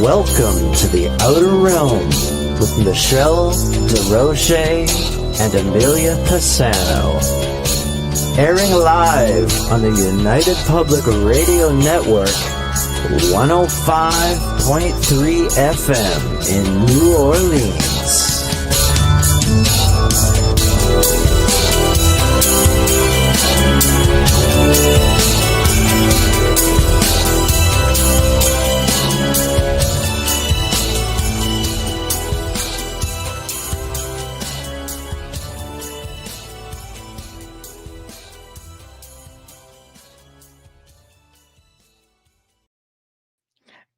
Welcome to the Outer Realm with MicheleDerocher and Amelia Pisano. Airing live on the United Public Radio Network, 105.3 FM in New Orleans.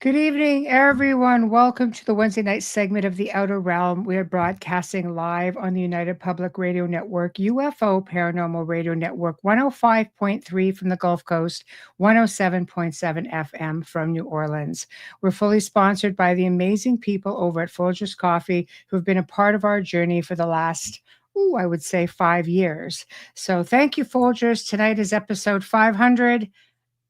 Good evening, everyone. Welcome to the Wednesday night segment of The Outer Realm. We are broadcasting live on the United Public Radio Network, UFO Paranormal Radio Network, 105.3 from the Gulf Coast, 107.7 FM from New Orleans. We're fully sponsored by the amazing people over at Folgers Coffee who have been a part of our journey for the last, I would say 5 years. So thank you, Folgers. Tonight is episode 500.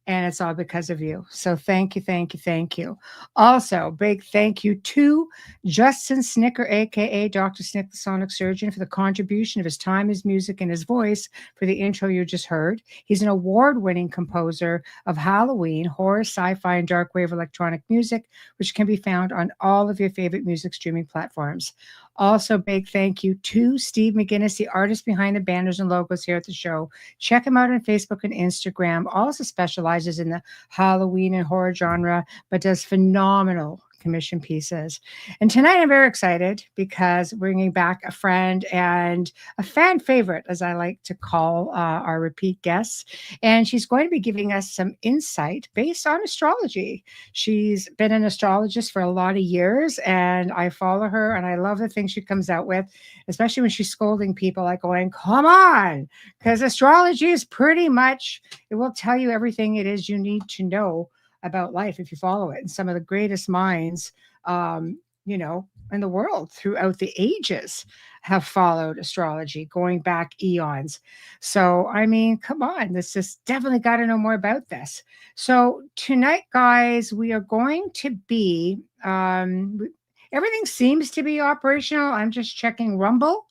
And it's all because of you. So thank you, thank you, thank you. Also, big thank you to Justin Snicker, a.k.a. Dr. Snick, the Sonic Surgeon, for the contribution of his time, his music, and his voice for the intro you just heard. He's an award-winning composer of Halloween, horror, sci-fi, and dark wave electronic music, which can be found on all of your favorite music streaming platforms. Also, big thank you to Steve McGinnis, the artist behind the banners and logos here at the show. Check him out on Facebook and Instagram. Also specializes in the Halloween and horror genre, but does phenomenal commission pieces. And tonight I'm very excited because we're bringing back a friend and a fan favorite, as I like to call our repeat guests. And she's going to be giving us some insight based on astrology. She's been an astrologist for a lot of years, and I follow her and I love the things she comes out with, especially when she's scolding people, like going, come on, because astrology is pretty much, it will tell you everything it is you need to know about life if you follow it. And some of the greatest minds, in the world throughout the ages have followed astrology going back eons. So, I mean, come on, this is definitely got to know more about this. So tonight, guys, we are going to be, everything seems to be operational. I'm just checking Rumble.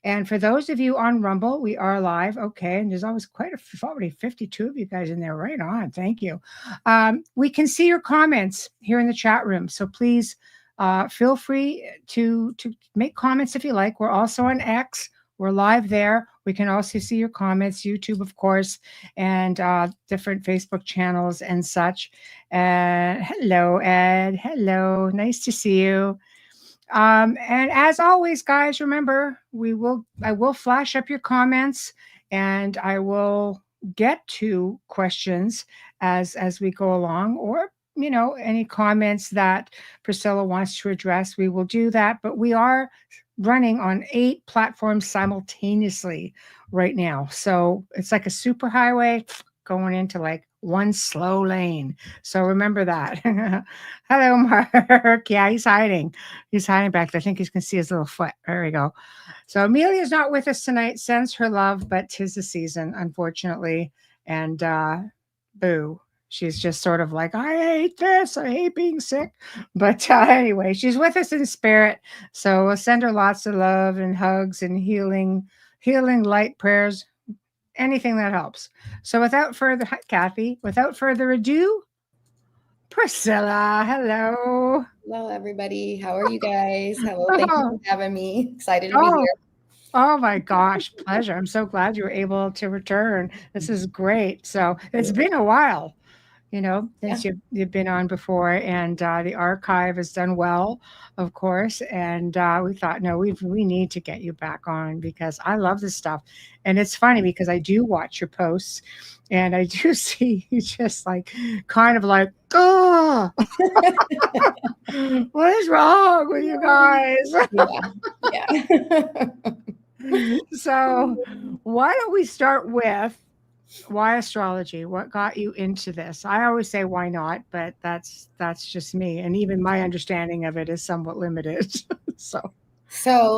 And for those of you on Rumble, we are live. Okay. And there's always already 52 of you guys in there. Right on. Thank you. We can see your comments here in the chat room. So please feel free to make comments if you like. We're also on X. We're live there. We can also see your comments, YouTube, of course, and different Facebook channels and such. Hello, Ed. Hello. Nice to see you. And as always, guys, remember, I will flash up your comments and I will get to questions as we go along, or, any comments that Priscilla wants to address, we will do that. But we are running on 8 platforms simultaneously right now. So it's like a super highway going into like one slow lane. So remember that. Hello, Mark. Yeah, he's hiding. He's hiding back there. I think you can see his little foot. There we go. So Amelia's not with us tonight. Sends her love, but 'tis the season, unfortunately. And boo. She's just sort of like, I hate this. I hate being sick. But anyway, she's with us in spirit. So we'll send her lots of love and hugs and healing light prayers. Anything that helps. So without further ado, Priscilla, hello. Hello, everybody. How are you guys? Hello, thank you for having me. Excited to be here. Oh my gosh, pleasure. I'm so glad you were able to return. This is great. So it's been a while, since you've been on before, and the archive has done well, of course. And we thought, no, we need to get you back on because I love this stuff. And it's funny because I do watch your posts and I do see you just like, kind of like, oh, what is wrong with you guys? Yeah. So why don't we start with why astrology? What got you into this? I always say why not, but that's just me. And even my understanding of it is somewhat limited. So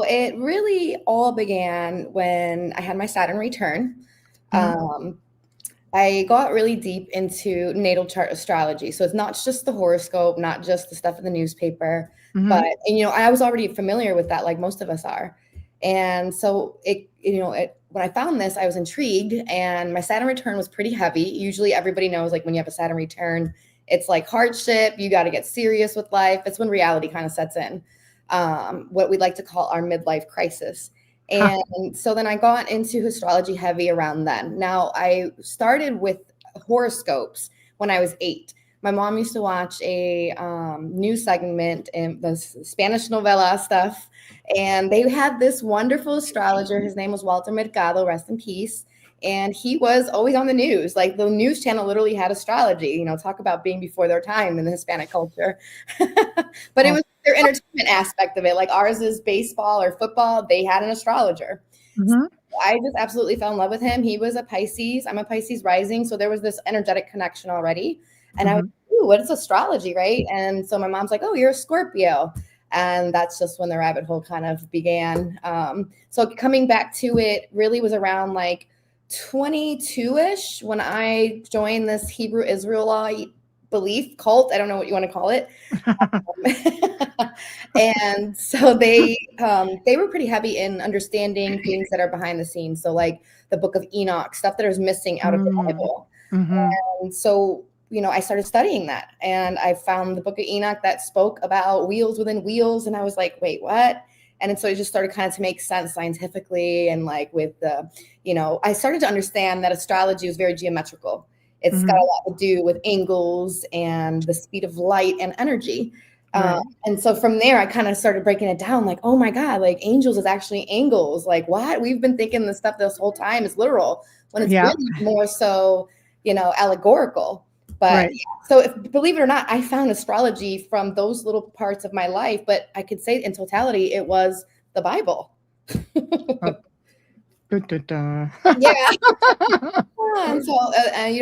it really all began when I had my Saturn return. I got really deep into natal chart astrology. So it's not just the horoscope, not just the stuff in the newspaper, but, and, I was already familiar with that, like most of us are. And so when I found this, I was intrigued, and my Saturn return was pretty heavy. Usually everybody knows, like, when you have a Saturn return, it's like hardship. You got to get serious with life. It's when reality kind of sets in, what we like to call our midlife crisis. And so then I got into astrology heavy around then. Now, I started with horoscopes when I was 8. My mom used to watch a news segment in the Spanish novela stuff, and they had this wonderful astrologer. His name was Walter Mercado, rest in peace. And he was always on the news. Like, the news channel literally had astrology, talk about being before their time in the Hispanic culture. But it was their entertainment aspect of it. Like, ours is baseball or football. They had an astrologer. So I just absolutely fell in love with him. He was a Pisces. I'm a Pisces rising. So there was this energetic connection already. And I was like, ooh, what is astrology, right? And so my mom's like, oh, you're a Scorpio. And that's just when the rabbit hole kind of began. So coming back to it really was around like 22-ish when I joined this Hebrew Israelite belief cult. I don't know what you want to call it. And so they were pretty heavy in understanding things that are behind the scenes. So like the book of Enoch, stuff that is missing out of the Bible. And so, I started studying that, and I found the book of Enoch that spoke about wheels within wheels. And I was like, wait, what? And so it just started kind of to make sense scientifically. And like with the, I started to understand that astrology was very geometrical. It's got a lot to do with angles and the speed of light and energy. And so from there, I kind of started breaking it down, like, oh my God, like angels is actually angles. Like, what? We've been thinking this stuff this whole time is literal, when it's really more so, allegorical. But so believe it or not, I found astrology from those little parts of my life, but I could say in totality, it was the Bible. Yeah. And so,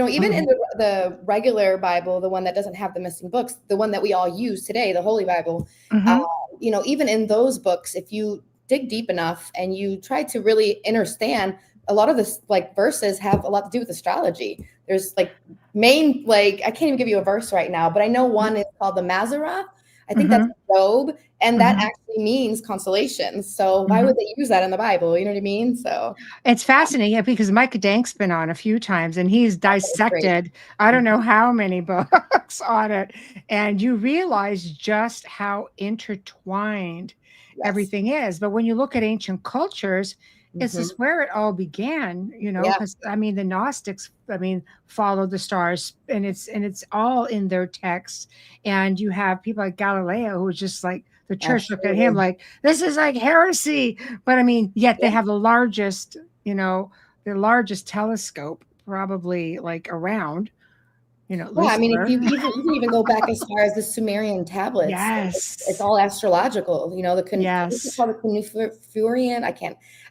even in the regular Bible, the one that doesn't have the missing books, the one that we all use today, the Holy Bible, even in those books, if you dig deep enough and you try to really understand, a lot of this, like, verses have a lot to do with astrology. There's I can't even give you a verse right now, but I know one is called the Mazarah. I think that's Job, and that actually means constellations. So why would they use that in the Bible? You know what I mean? So it's fascinating because Micah Dank's been on a few times, and he's dissected I don't know how many books on it, and you realize just how intertwined everything is. But when you look at ancient cultures, this is where it all began, because the Gnostics, followed the stars, and it's all in their texts. And you have people like Galileo, who was just like, the church looked at him like, this is like heresy. But yet they have the largest, the largest telescope probably like around. If you even go back as far as the Sumerian tablets, it's all astrological. It's called the Cunufurian.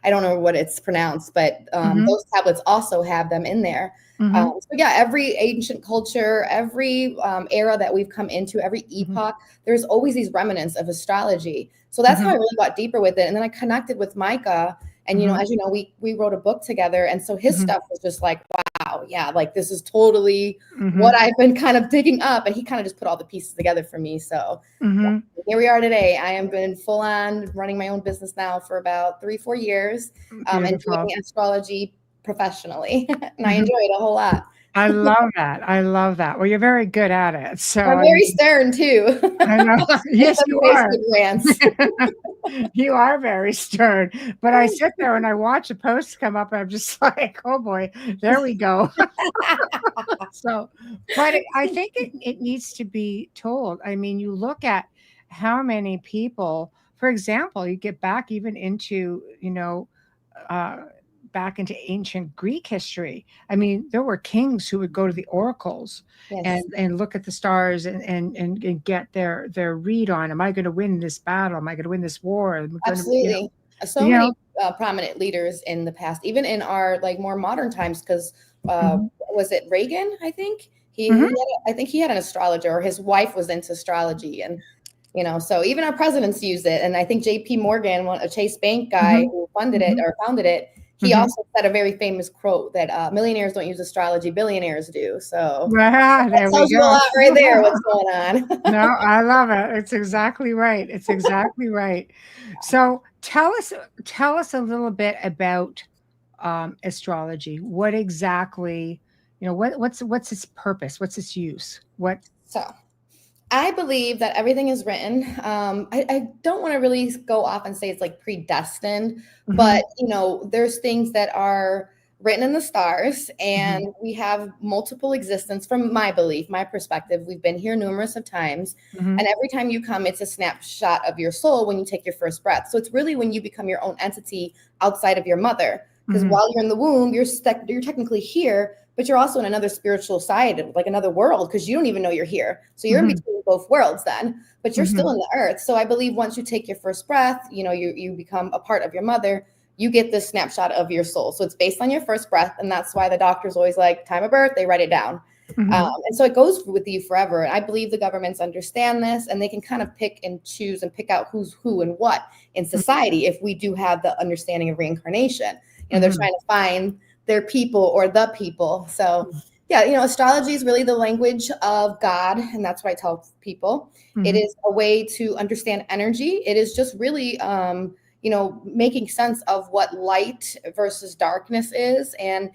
I don't know what it's pronounced, but those tablets also have them in there. So every ancient culture, every era that we've come into, every epoch, there's always these remnants of astrology. So that's how I really got deeper with it. And then I connected with Micah. And, as you know, we wrote a book together. And so his stuff was just like, wow, yeah, like this is totally what I've been kind of digging up. And he kind of just put all the pieces together for me. So here we are today. I have been full on running my own business now for about 3-4 years and doing astrology professionally. And I enjoy it a whole lot. I love that. Well, you're very good at it. So I'm very stern too. I know. Yes, you are. You are very stern. But I sit there and I watch the posts come up, and I'm just like, oh boy, there we go. So, but I think it needs to be told. You look at how many people, for example, you get back even into, back into ancient Greek history. There were kings who would go to the oracles and look at the stars and get their read on, am I going to win this battle? Am I going to win this war? Absolutely. So many prominent leaders in the past, even in our more modern times, because was it Reagan? I think I think he had an astrologer, or his wife was into astrology, and so even our presidents use it. And I think J.P. Morgan, a Chase Bank guy who funded it or founded it, he also said a very famous quote that millionaires don't use astrology, billionaires do. So that There tells we you a go. lot right there, what's going on. No, I love it. It's exactly right. It's exactly right. So tell us a little bit about astrology. What exactly, what's its purpose? What's its use? So I believe that everything is written. I don't want to really go off and say it's like predestined, but there's things that are written in the stars, and we have multiple existence from my belief, my perspective. We've been here numerous of times, and every time you come, it's a snapshot of your soul when you take your first breath. So it's really when you become your own entity outside of your mother, because while you're in the womb, you're technically here, but you're also in another spiritual side, like another world, because you don't even know you're here. So you're in between both worlds then, but you're still in the earth. So I believe once you take your first breath, you become a part of your mother, you get this snapshot of your soul. So it's based on your first breath. And that's why the doctor's always like, time of birth, they write it down. And so it goes with you forever. And I believe the governments understand this, and they can kind of pick and choose and pick out who's who and what in society if we do have the understanding of reincarnation. They're trying to find their people or the people. So yeah, astrology is really the language of God. And that's what I tell people. It is a way to understand energy. It is just really, making sense of what light versus darkness is, and,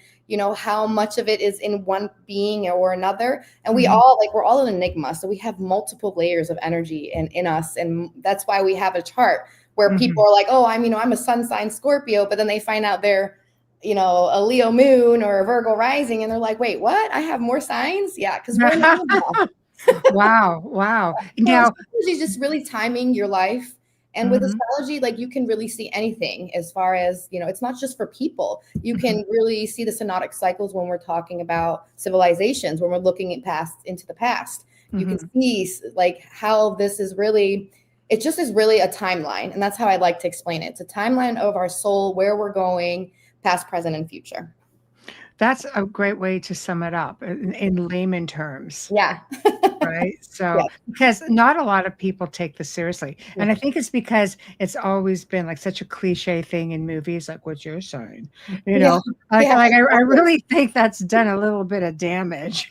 how much of it is in one being or another. And we're all an enigma. So we have multiple layers of energy in us. And that's why we have a chart where people are like, oh, I'm a sun sign Scorpio, but then they find out they're, a Leo moon or a Virgo rising. And they're like, wait, what? I have more signs? Yeah. Cause we're in the Wow. Now, astrology is just really timing your life. And with astrology, like, you can really see anything as far as, it's not just for people. You can really see the synodic cycles when we're talking about civilizations, when we're looking into the past. You can see like how this is really, it just is really a timeline. And that's how I like to explain it. It's a timeline of our soul, where we're going, past, present, and future. That's a great way to sum it up in layman terms. Yeah. Right. So, because not a lot of people take this seriously. And I think it's because it's always been like such a cliche thing in movies, like, what's your sign? I really think that's done a little bit of damage.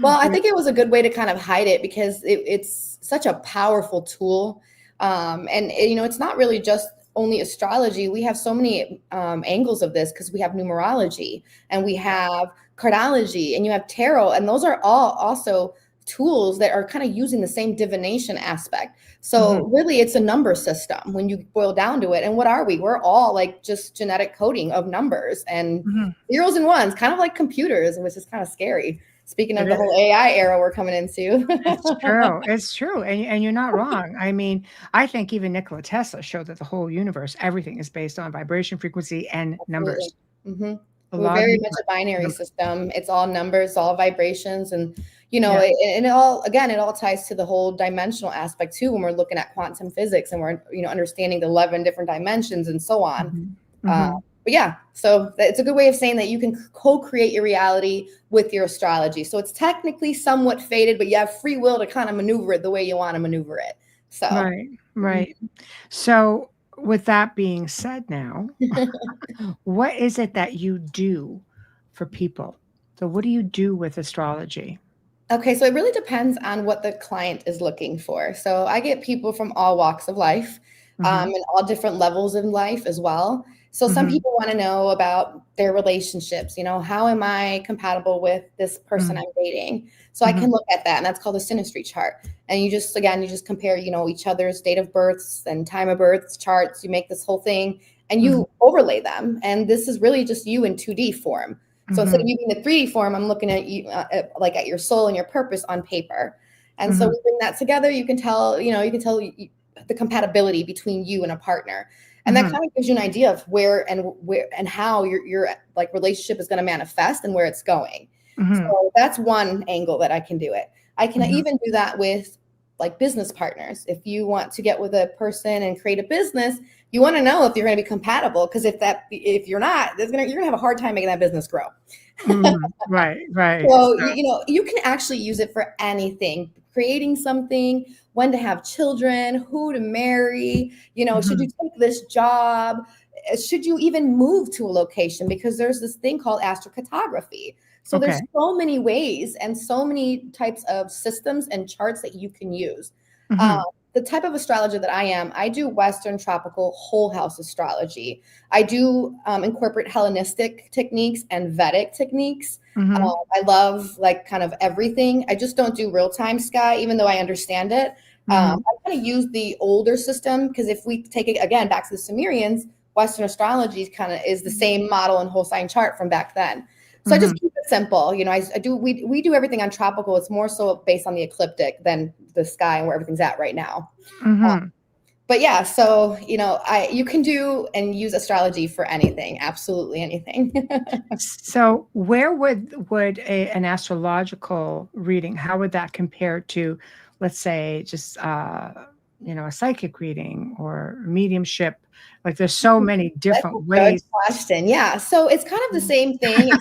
Well, I think it was a good way to kind of hide it, because it's such a powerful tool. It's not really just only astrology. We have so many angles of this, because we have numerology, and we have cardology, and you have tarot, and those are all also tools that are kind of using the same divination aspect. So really, it's a number system when you boil down to it. And what are we? We're all like just genetic coding of numbers and zeros and ones, kind of like computers, which is kind of scary. Speaking of the whole AI era we're coming into. It's true. And you're not wrong. I mean, I think even Nikola Tesla showed that the whole universe, everything is based on vibration, frequency, and numbers. We're very much a binary system. It's all numbers, all vibrations. And, it all ties to the whole dimensional aspect too, when we're looking at quantum physics and we're, understanding the 11 different dimensions and so on. But yeah, so it's a good way of saying that you can co-create your reality with your astrology. So it's technically somewhat fated, but you have free will to kind of maneuver it the way you want to maneuver it. So right. So with that being said, now, what is it that you do for people? So what do you do with astrology? Okay, so it really depends on what the client is looking for. So I get people from all walks of life, and all different levels in life as well. So some people want to know about their relationships. How am I compatible with this person I'm dating? So I can look at that, and that's called a synastry chart. And you just compare, each other's date of births and time of births charts. You make this whole thing, and you overlay them. And this is really just you in 2D form. So instead of you being the 3D form, I'm looking at you at your soul and your purpose on paper. And so we bring that together. You can tell the compatibility between you and a partner. And that kind of gives you an idea of where and how your like relationship is going to manifest and where it's going. So that's one angle that I can do it. I can even do that with like business partners. If you want to get with a person and create a business, you want to know if you're going to be compatible, because if you're not, you're going to have a hard time making that business grow. Right. So you can actually use it for anything. Creating something, when to have children, who to marry, should you take this job, should you even move to a location? Because there's this thing called astrocartography. So there's so many ways and so many types of systems and charts that you can use. The type of astrologer that I am, I do Western tropical whole house astrology. I do incorporate Hellenistic techniques and Vedic techniques. I love like kind of everything. I just don't do real-time sky, even though I understand it. I kind of use the older system because if we take it again back to the Sumerians, Western astrology kind of is the same model and whole sign chart from back then. So I just keep it simple. You know, we do everything on tropical. It's more so based on the ecliptic than the sky and where everything's at right now. But yeah, so, you know, you can do and use astrology for anything, absolutely anything. So where would an astrological reading, how would that compare to, let's say, just, you know, a psychic reading or mediumship? Like there's so many different ways. Good question. Yeah. So it's kind of the same thing.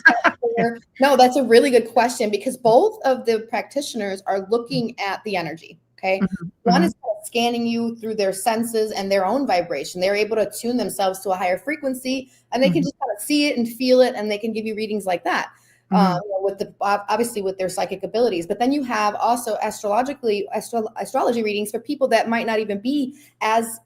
No, that's a really good question because both of the practitioners are looking at the energy. Okay. One is kind of scanning you through their senses and their own vibration. They're able to attune themselves to a higher frequency and they can just kind of see it and feel it. And they can give you readings like that. You know, with the obviously with their psychic abilities, but then you have also astrology readings for people that might not even be as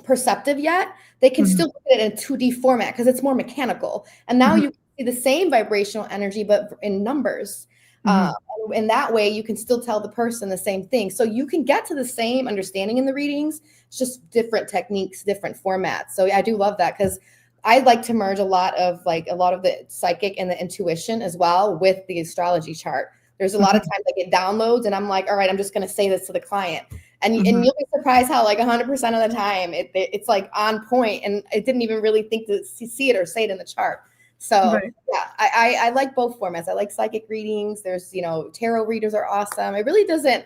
perceptive yet. They can still look at it in 2D format because it's more mechanical. And now you can see the same vibrational energy, but in numbers. And in that way, you can still tell the person the same thing. So you can get to the same understanding in the readings. It's just different techniques, different formats. So yeah, I do love that because I like to merge a lot of the psychic and the intuition as well with the astrology chart. There's a lot of times I get downloads and I'm like, all right, I'm just going to say this to the client. And you'll be surprised how like 100% of the time it's like on point and I didn't even really think to see it or say it in the chart. So yeah, I like both formats. I like psychic readings. There's, you know, tarot readers are awesome. It really doesn't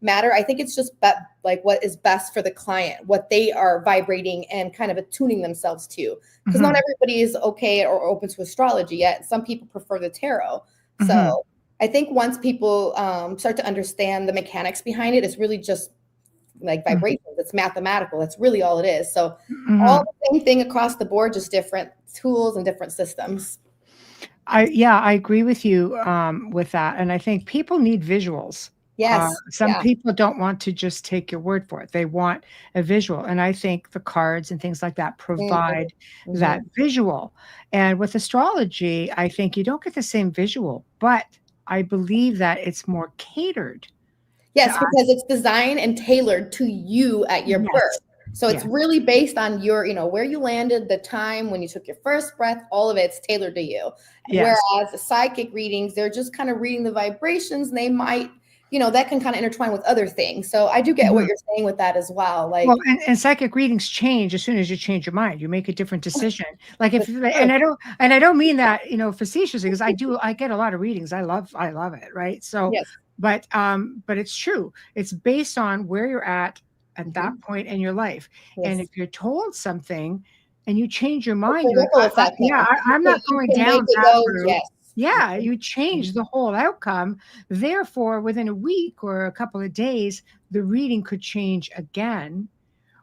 matter. I think it's just like what is best for the client, what they are vibrating and kind of attuning themselves to. Because not everybody is okay or open to astrology yet. Some people prefer the tarot. So I think once people start to understand the mechanics behind it, it's really just like vibrations. It's mathematical. That's really all it is. So all the same thing across the board, just different tools and different systems. I agree with you with that. And I think people need visuals. Yes. Some people don't want to just take your word for it. They want a visual. And I think the cards and things like that provide that visual. And with astrology, I think you don't get the same visual, but I believe that it's more catered. Yes, because it's designed and tailored to you at your birth. So it's really based on your, you know, where you landed, the time when you took your first breath, all of it's tailored to you. Whereas the psychic readings, they're just kind of reading the vibrations and they might, you know, that can kind of intertwine with other things. So I do get what you're saying with that as well. Like, well, and psychic readings change as soon as you change your mind. You make a different decision. Like if, and I don't mean that, you know, facetiously, because I get a lot of readings. I love it. Right. So, but it's true. It's based on where you're at that point in your life. And if you're told something and you change your mind, I'm not going down that route. Yeah, you change the whole outcome. Therefore, within a week or a couple of days, the reading could change again.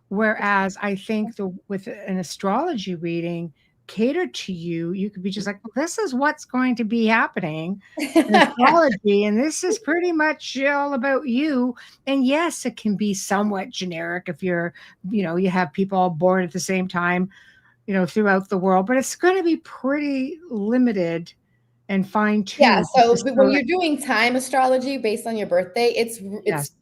Whereas I think with an astrology reading catered to you, you could be just like, well, this is what's going to be happening in astrology, and this is pretty much all about you. And yes, it can be somewhat generic if you're, you know, you have people all born at the same time, you know, throughout the world, but it's going to be pretty limited and fine-tuned. Yeah, so when you're doing time astrology based on your birthday, it's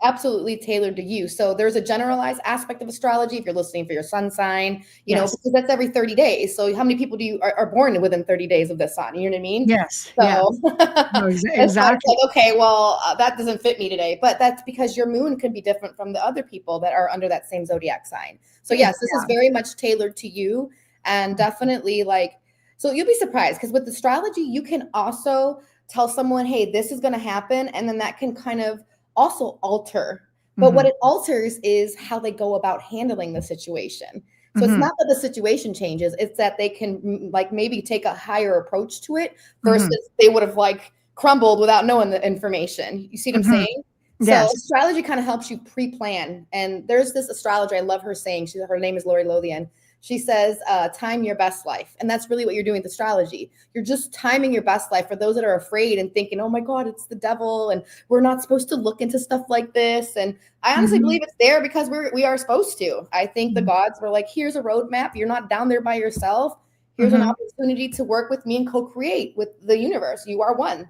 absolutely tailored to you. So there's a generalized aspect of astrology if you're listening for your sun sign, you know, because that's every 30 days. So how many people are born within 30 days of the sun? You know what I mean? Yes. So no, exactly. Like, okay, well, that doesn't fit me today. But that's because your moon could be different from the other people that are under that same zodiac sign. So yes, this is very much tailored to you, and definitely like, so you'll be surprised because with astrology, you can also tell someone, hey, this is going to happen. And then that can kind of also alter. But what it alters is how they go about handling the situation. So it's not that the situation changes. It's that they can like maybe take a higher approach to it versus they would have like crumbled without knowing the information. You see what I'm saying? So astrology kind of helps you pre-plan. And there's this astrologer, I love her saying, her name is Lori Lothian. She says, time your best life. And that's really what you're doing with astrology. You're just timing your best life for those that are afraid and thinking, oh my God, it's the devil. And we're not supposed to look into stuff like this. And I honestly believe it's there because we are supposed to. I think the gods were like, here's a roadmap. You're not down there by yourself. Here's an opportunity to work with me and co-create with the universe. You are one.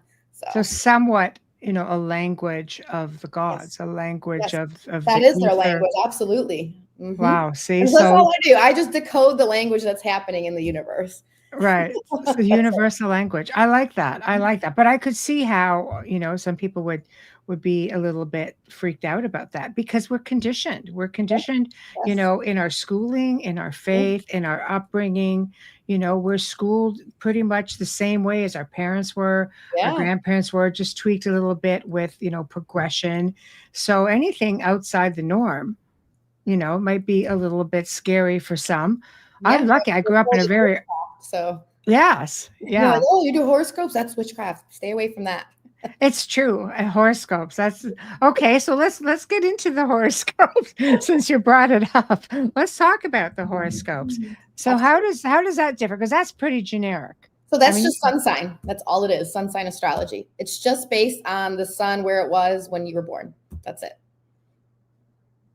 So somewhat, a language of the gods, a language of that is their language. Absolutely. Wow. See, and so that's all I do. I just decode the language that's happening in the universe. Right. It's the universal language. I like that. I like that. But I could see how, some people would be a little bit freaked out about that because we're conditioned. We're conditioned, in our schooling, in our faith, in our upbringing. We're schooled pretty much the same way as our parents were, our grandparents were, just tweaked a little bit with, progression. So anything outside the norm, might be a little bit scary for some. I'm lucky. I grew up in a very yes. Yeah. Like, oh, you do horoscopes? That's witchcraft. Stay away from that. It's true. Horoscopes. That's okay. So let's get into the horoscopes since you brought it up. Let's talk about the horoscopes. So how does that differ? Because that's pretty generic. So that's just sun sign. That's all it is. Sun sign astrology. It's just based on the sun where it was when you were born. That's it.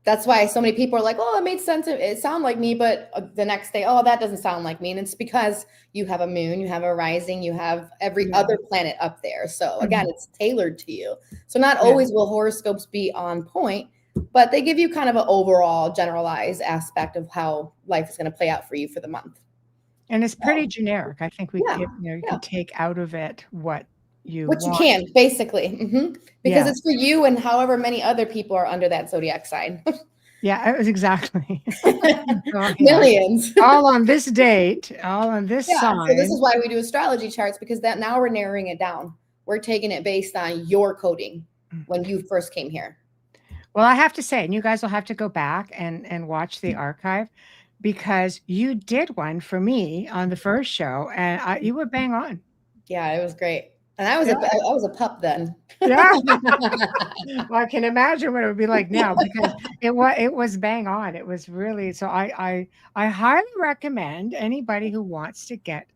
That's why so many people are like, oh, it made sense. It sounded like me. But the next day, oh, that doesn't sound like me. And it's because you have a moon, you have a rising, you have every other planet up there. So again, it's tailored to you. So not always will horoscopes be on point, but they give you kind of an overall generalized aspect of how life is going to play out for you for the month. And it's pretty generic. I think you can take out of it what you can, basically. Because it's for you and however many other people are under that zodiac sign. Yeah, it was exactly. Millions. All on this date, all on this sign. So this is why we do astrology charts, because that now we're narrowing it down. We're taking it based on your coding when you first came here. Well, I have to say, and you guys will have to go back and watch the archive, because you did one for me on the first show, and you were bang on. Yeah, it was great. And I was a pup then. Yeah. Well, I can imagine what it would be like now, because it was bang on. It was really, so I highly recommend anybody who wants to get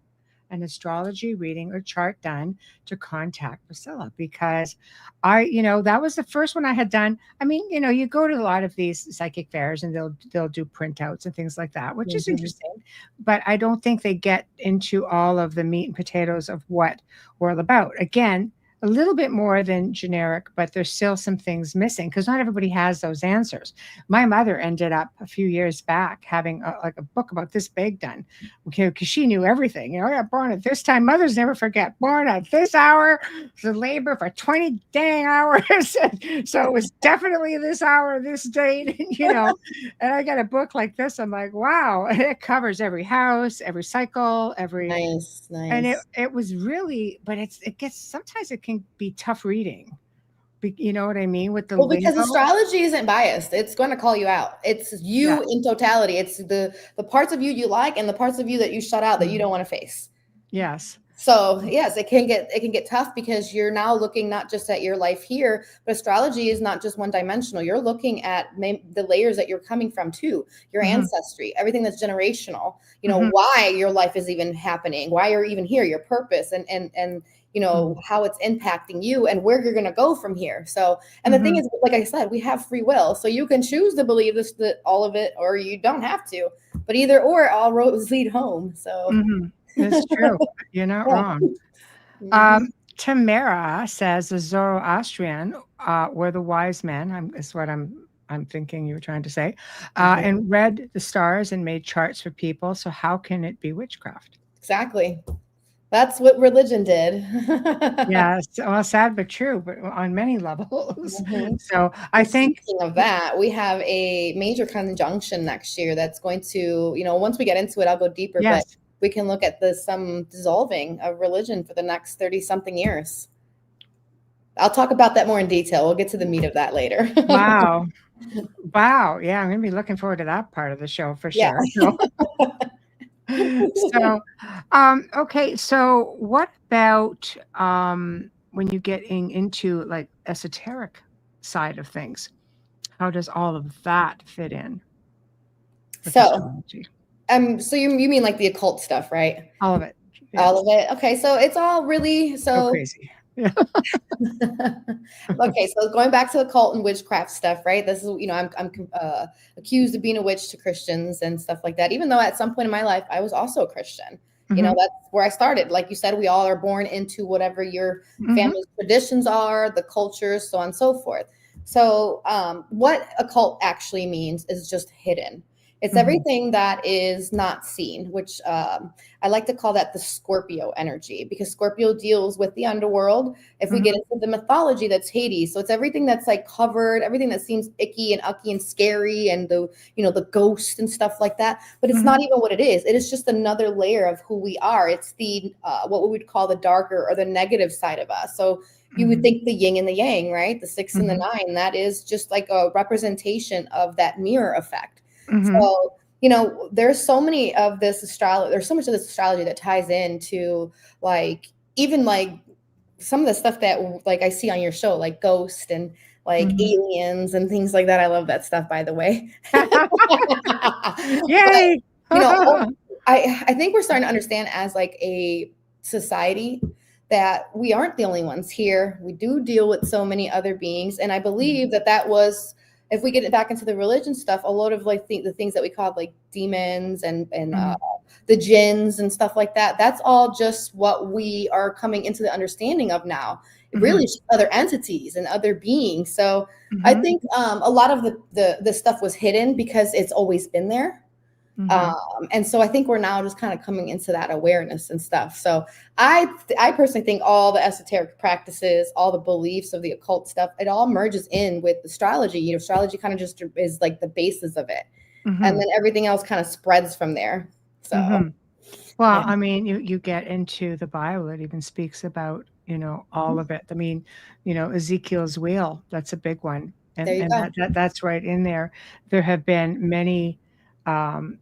an astrology reading or chart done to contact Priscilla, because that was the first one I had done. I mean, you go to a lot of these psychic fairs and they'll do printouts and things like that, which is interesting, but I don't think they get into all of the meat and potatoes of what we're all about. Again, a little bit more than generic, but there's still some things missing because not everybody has those answers. My mother ended up a few years back having a book about this big done, because she knew everything. I got born at this time. Mothers never forget. Born at this hour, the labor for 20 dang hours. So it was definitely this hour, this date, and I got a book like this. I'm like, wow, it covers every house, every cycle, every nice. And it was really, but sometimes it can be tough reading. You know what I mean? With the because astrology isn't biased. It's going to call you out. It's you in totality. It's the parts of you like and the parts of you that you shut out that you don't want to face. Yes. So yes, it can get tough because you're now looking not just at your life here, but astrology is not just one dimensional. You're looking at the layers that you're coming from too, your ancestry, everything that's generational, why your life is even happening, why you're even here, your purpose and how it's impacting you and where you're going to go from here. So, and the thing is, like I said, we have free will. So you can choose to believe all of it, or you don't have to, but either or, all roads lead home. So it's true. You're not wrong. Tamara says the Zoroastrian were the wise men. Is what I'm thinking you were trying to say, and read the stars and made charts for people. So how can it be witchcraft? Exactly. That's what religion did. Yes, well, sad but true, but on many levels. So I think, speaking of that, we have a major conjunction next year that's going to, once we get into it, I'll go deeper. But we can look at some dissolving of religion for the next 30-something years. I'll talk about that more in detail. We'll get to the meat of that later. Wow. Yeah, I'm going to be looking forward to that part of the show for sure. So, okay. So what about when you get into like esoteric side of things? How does all of that fit in? So So you mean like the occult stuff, right? All of it. Yes. All of it. Okay, so it's all really so crazy. Yeah. Okay, so going back to the occult and witchcraft stuff, right? This is, I'm accused of being a witch to Christians and stuff like that. Even though at some point in my life I was also a Christian. That's where I started. Like you said, we all are born into whatever your family's traditions are, the cultures, so on and so forth. So what occult actually means is just hidden. It's everything that is not seen, which I like to call that the Scorpio energy, because Scorpio deals with the underworld. If we get into the mythology, that's Hades. So it's everything that's like covered, everything that seems icky and ucky and scary, and the ghost and stuff like that. But it's not even what it is. It is just another layer of who we are. It's the what we would call the darker or the negative side of us. So you would think the yin and the yang, right? The 6 and the 9. That is just like a representation of that mirror effect. So, there's so many of this astrology. There's so much of this astrology that ties into even some of the stuff that like I see on your show, like ghost and like aliens and things like that. I love that stuff, by the way. Yay! But, I think we're starting to understand as like a society that we aren't the only ones here. We do deal with so many other beings. And I believe that was, if we get it back into the religion stuff, a lot of like the things that we call like demons and the jinns and stuff like that, that's all just what we are coming into the understanding of now. Really just other entities and other beings. So I think a lot of the stuff was hidden because it's always been there. And so I think we're now just kind of coming into that awareness and stuff. So I personally think all the esoteric practices, all the beliefs of the occult stuff, it all merges in with astrology. Astrology kind of just is like the basis of it. And then everything else kind of spreads from there. So, well, yeah. I mean, you get into the Bible, it even speaks about, all of it. I mean, Ezekiel's wheel, that's a big one. And that's right in there. There have been many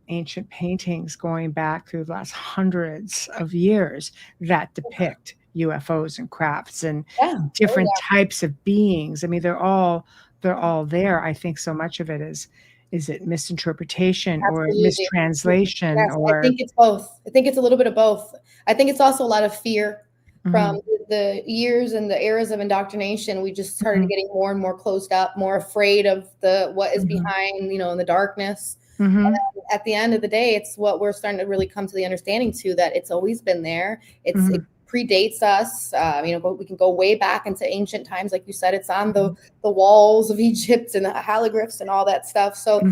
ancient paintings going back through the last hundreds of years that depict UFOs and crafts and different types of beings. I mean, they're all there. I think so much of it is it misinterpretation or mistranslation? Yes, or I think it's both. I think it's a little bit of both. I think it's also a lot of fear from the years and the eras of indoctrination. We just started getting more and more closed up, more afraid of what is behind, in the darkness. And at the end of the day, it's what we're starting to really come to the understanding too, that it's always been there. It predates us. We can go way back into ancient times. Like you said, it's on the walls of Egypt and the hieroglyphs and all that stuff. So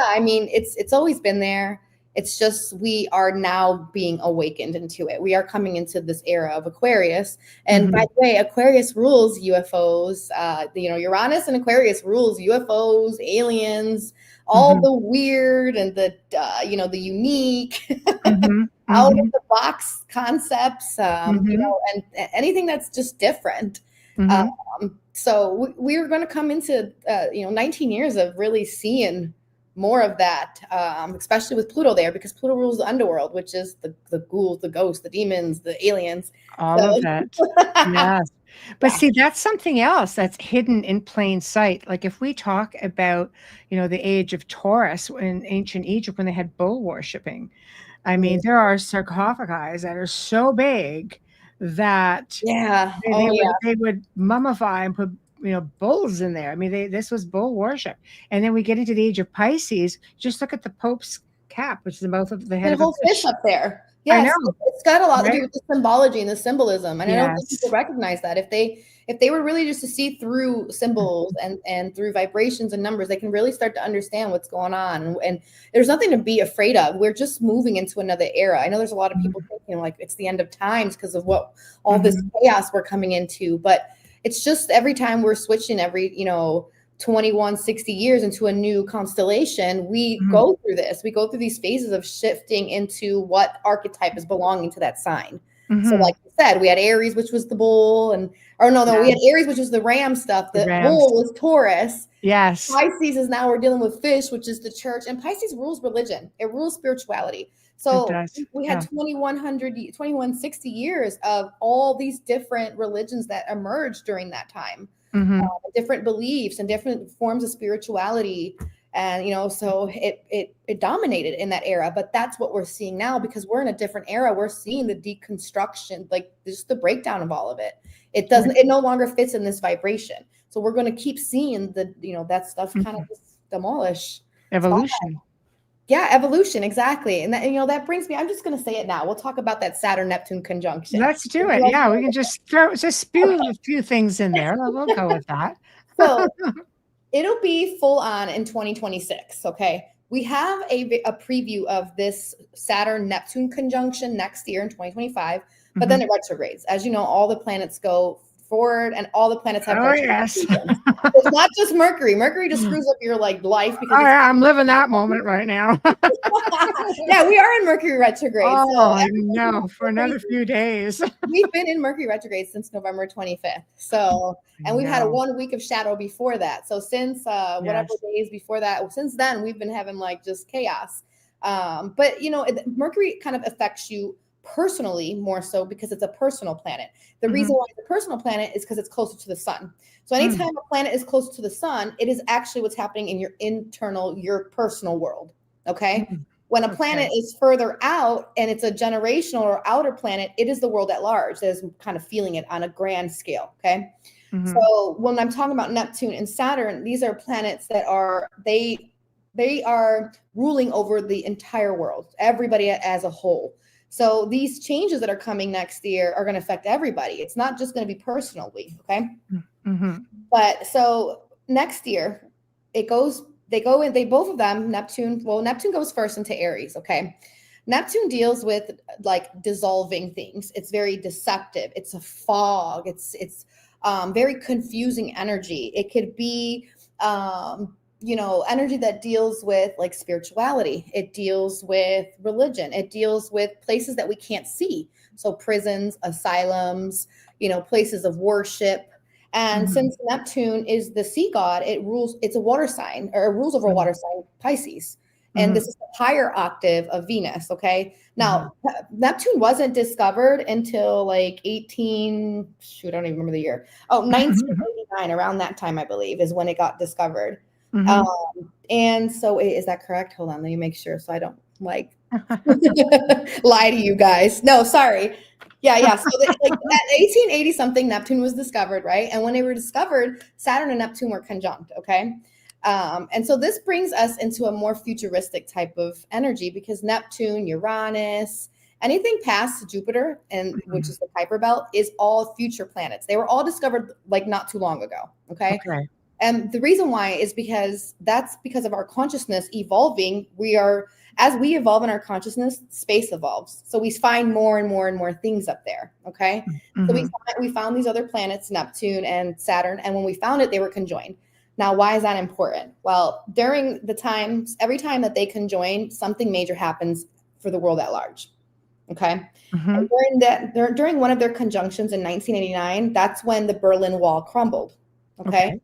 I mean, it's always been there. It's just we are now being awakened into it. We are coming into this era of Aquarius. And by the way, Aquarius rules UFOs. Uranus and Aquarius rules UFOs, aliens, all the weird and the unique, out of the box concepts, and anything that's just different. So we're going to come into 19 years of really seeing more of that, especially with Pluto there, because Pluto rules the underworld, which is the ghouls, the ghosts, the demons, the aliens, all of that. Yes. But see, that's something else that's hidden in plain sight. Like if we talk about, the age of Taurus in ancient Egypt, when they had bull worshiping, I mean, there are sarcophagi that are so big that they would mummify and put bulls in there. I mean, this was bull worship. And then we get into the age of Pisces. Just look at the Pope's cap, which is the mouth of the head of a whole fish up there. Yes, I know. It's got a lot to do with the symbology and the symbolism. And I don't think people recognize that. If they were really just to see through symbols and through vibrations and numbers, they can really start to understand what's going on. And there's nothing to be afraid of. We're just moving into another era. I know there's a lot of people thinking like it's the end of times because of what all this chaos we're coming into. But it's just every time we're switching every, 21, 60 years into a new constellation, we go through this. We go through these phases of shifting into what archetype is belonging to that sign. So like you said, we had Aries, which was the bull, we had Aries, which was the ram stuff. The bull was Taurus. Yes. Pisces is now we're dealing with fish, which is the church. And Pisces rules religion. It rules spirituality. So we had 2160 years of all these different religions that emerged during that time. Different beliefs and different forms of spirituality. And, so it dominated in that era, but that's what we're seeing now because we're in a different era. We're seeing the deconstruction, like just the breakdown of all of it. It no longer fits in this vibration. So we're going to keep seeing that stuff kind of just demolish. Evolution. Yeah, evolution, exactly. And that, that brings me, I'm just going to say it now. We'll talk about that Saturn-Neptune conjunction. Let's do it. Yeah, we can just spew a few things in there. We'll go with that. So it'll be full on in 2026, okay? We have a preview of this Saturn-Neptune conjunction next year in 2025, but then it retrogrades. As you know, all the planets go forward and all the planets have it's not just Mercury. Mercury just screws up your life because I'm living that moment right now. Yeah, we are in Mercury retrograde. I know, for another few days. We've been in Mercury retrograde since November 25th. So, and we've had a 1 week of shadow before that. So since whatever days before that, since then we've been having like just chaos. But Mercury kind of affects you personally more so because it's a personal planet. The reason why it's a personal planet is because it's closer to the sun. So anytime a planet is close to the sun, it is actually what's happening in your personal world. Okay. When a planet is further out and it's a generational or outer planet, it is the world at large that is kind of feeling it on a grand scale. Okay. So when I'm talking about Neptune and Saturn, these are planets that they are ruling over the entire world, everybody as a whole. So these changes that are coming next year are going to affect everybody. It's not just going to be personally, okay? But so next year, both of them, Neptune goes first into Aries, okay? Neptune deals with like dissolving things. It's very deceptive. It's a fog. It's very confusing energy. It could be energy that deals with like spirituality. It deals with religion. It deals with places that we can't see. So prisons, asylums, places of worship. And since Neptune is the sea god, it's a water sign, or it rules over a water sign, Pisces. And this is the higher octave of Venus. Okay. Now, Neptune wasn't discovered until like I don't even remember the year. 1989, around that time, I believe, is when it got discovered. And so is that correct? Hold on, let me make sure so I don't like lie to you guys. No, sorry. Yeah. So at 1880 something, Neptune was discovered, right? And when they were discovered, Saturn and Neptune were conjunct. Okay. And so this brings us into a more futuristic type of energy because Neptune, Uranus, anything past Jupiter, and which is the Kuiper Belt, is all future planets. They were all discovered like not too long ago. Okay. And the reason why is because of our consciousness evolving. As we evolve in our consciousness, space evolves. So we find more and more and more things up there. Okay. So we found these other planets, Neptune and Saturn. And when we found it, they were conjoined. Now, why is that important? Well, during every time that they conjoin, something major happens for the world at large. Okay. And during one of their conjunctions in 1989, that's when the Berlin Wall crumbled. Okay.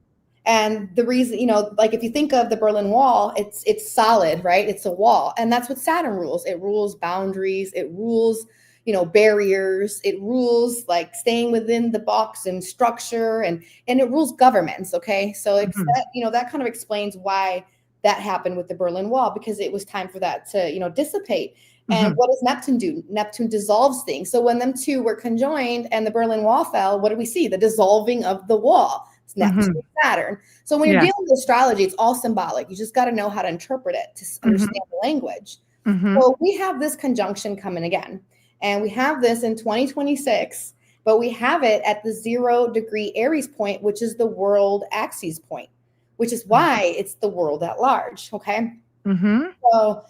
And the reason, like if you think of the Berlin Wall, it's solid, right? It's a wall. And that's what Saturn rules. It rules boundaries. It rules, barriers. It rules like staying within the box and structure, and it rules governments. Okay. So it's that kind of explains why that happened with the Berlin Wall, because it was time for that to, dissipate. And what does Neptune do? Neptune dissolves things. So when them two were conjoined and the Berlin Wall fell, what do we see? The dissolving of the wall. It's Neptune and Saturn. So when you're dealing with astrology, it's all symbolic. You just got to know how to interpret it to understand the language. So we have this conjunction coming again. And we have this in 2026, but we have it at the 0 degree Aries point, which is the world axis point, which is why it's the world at large. Okay. So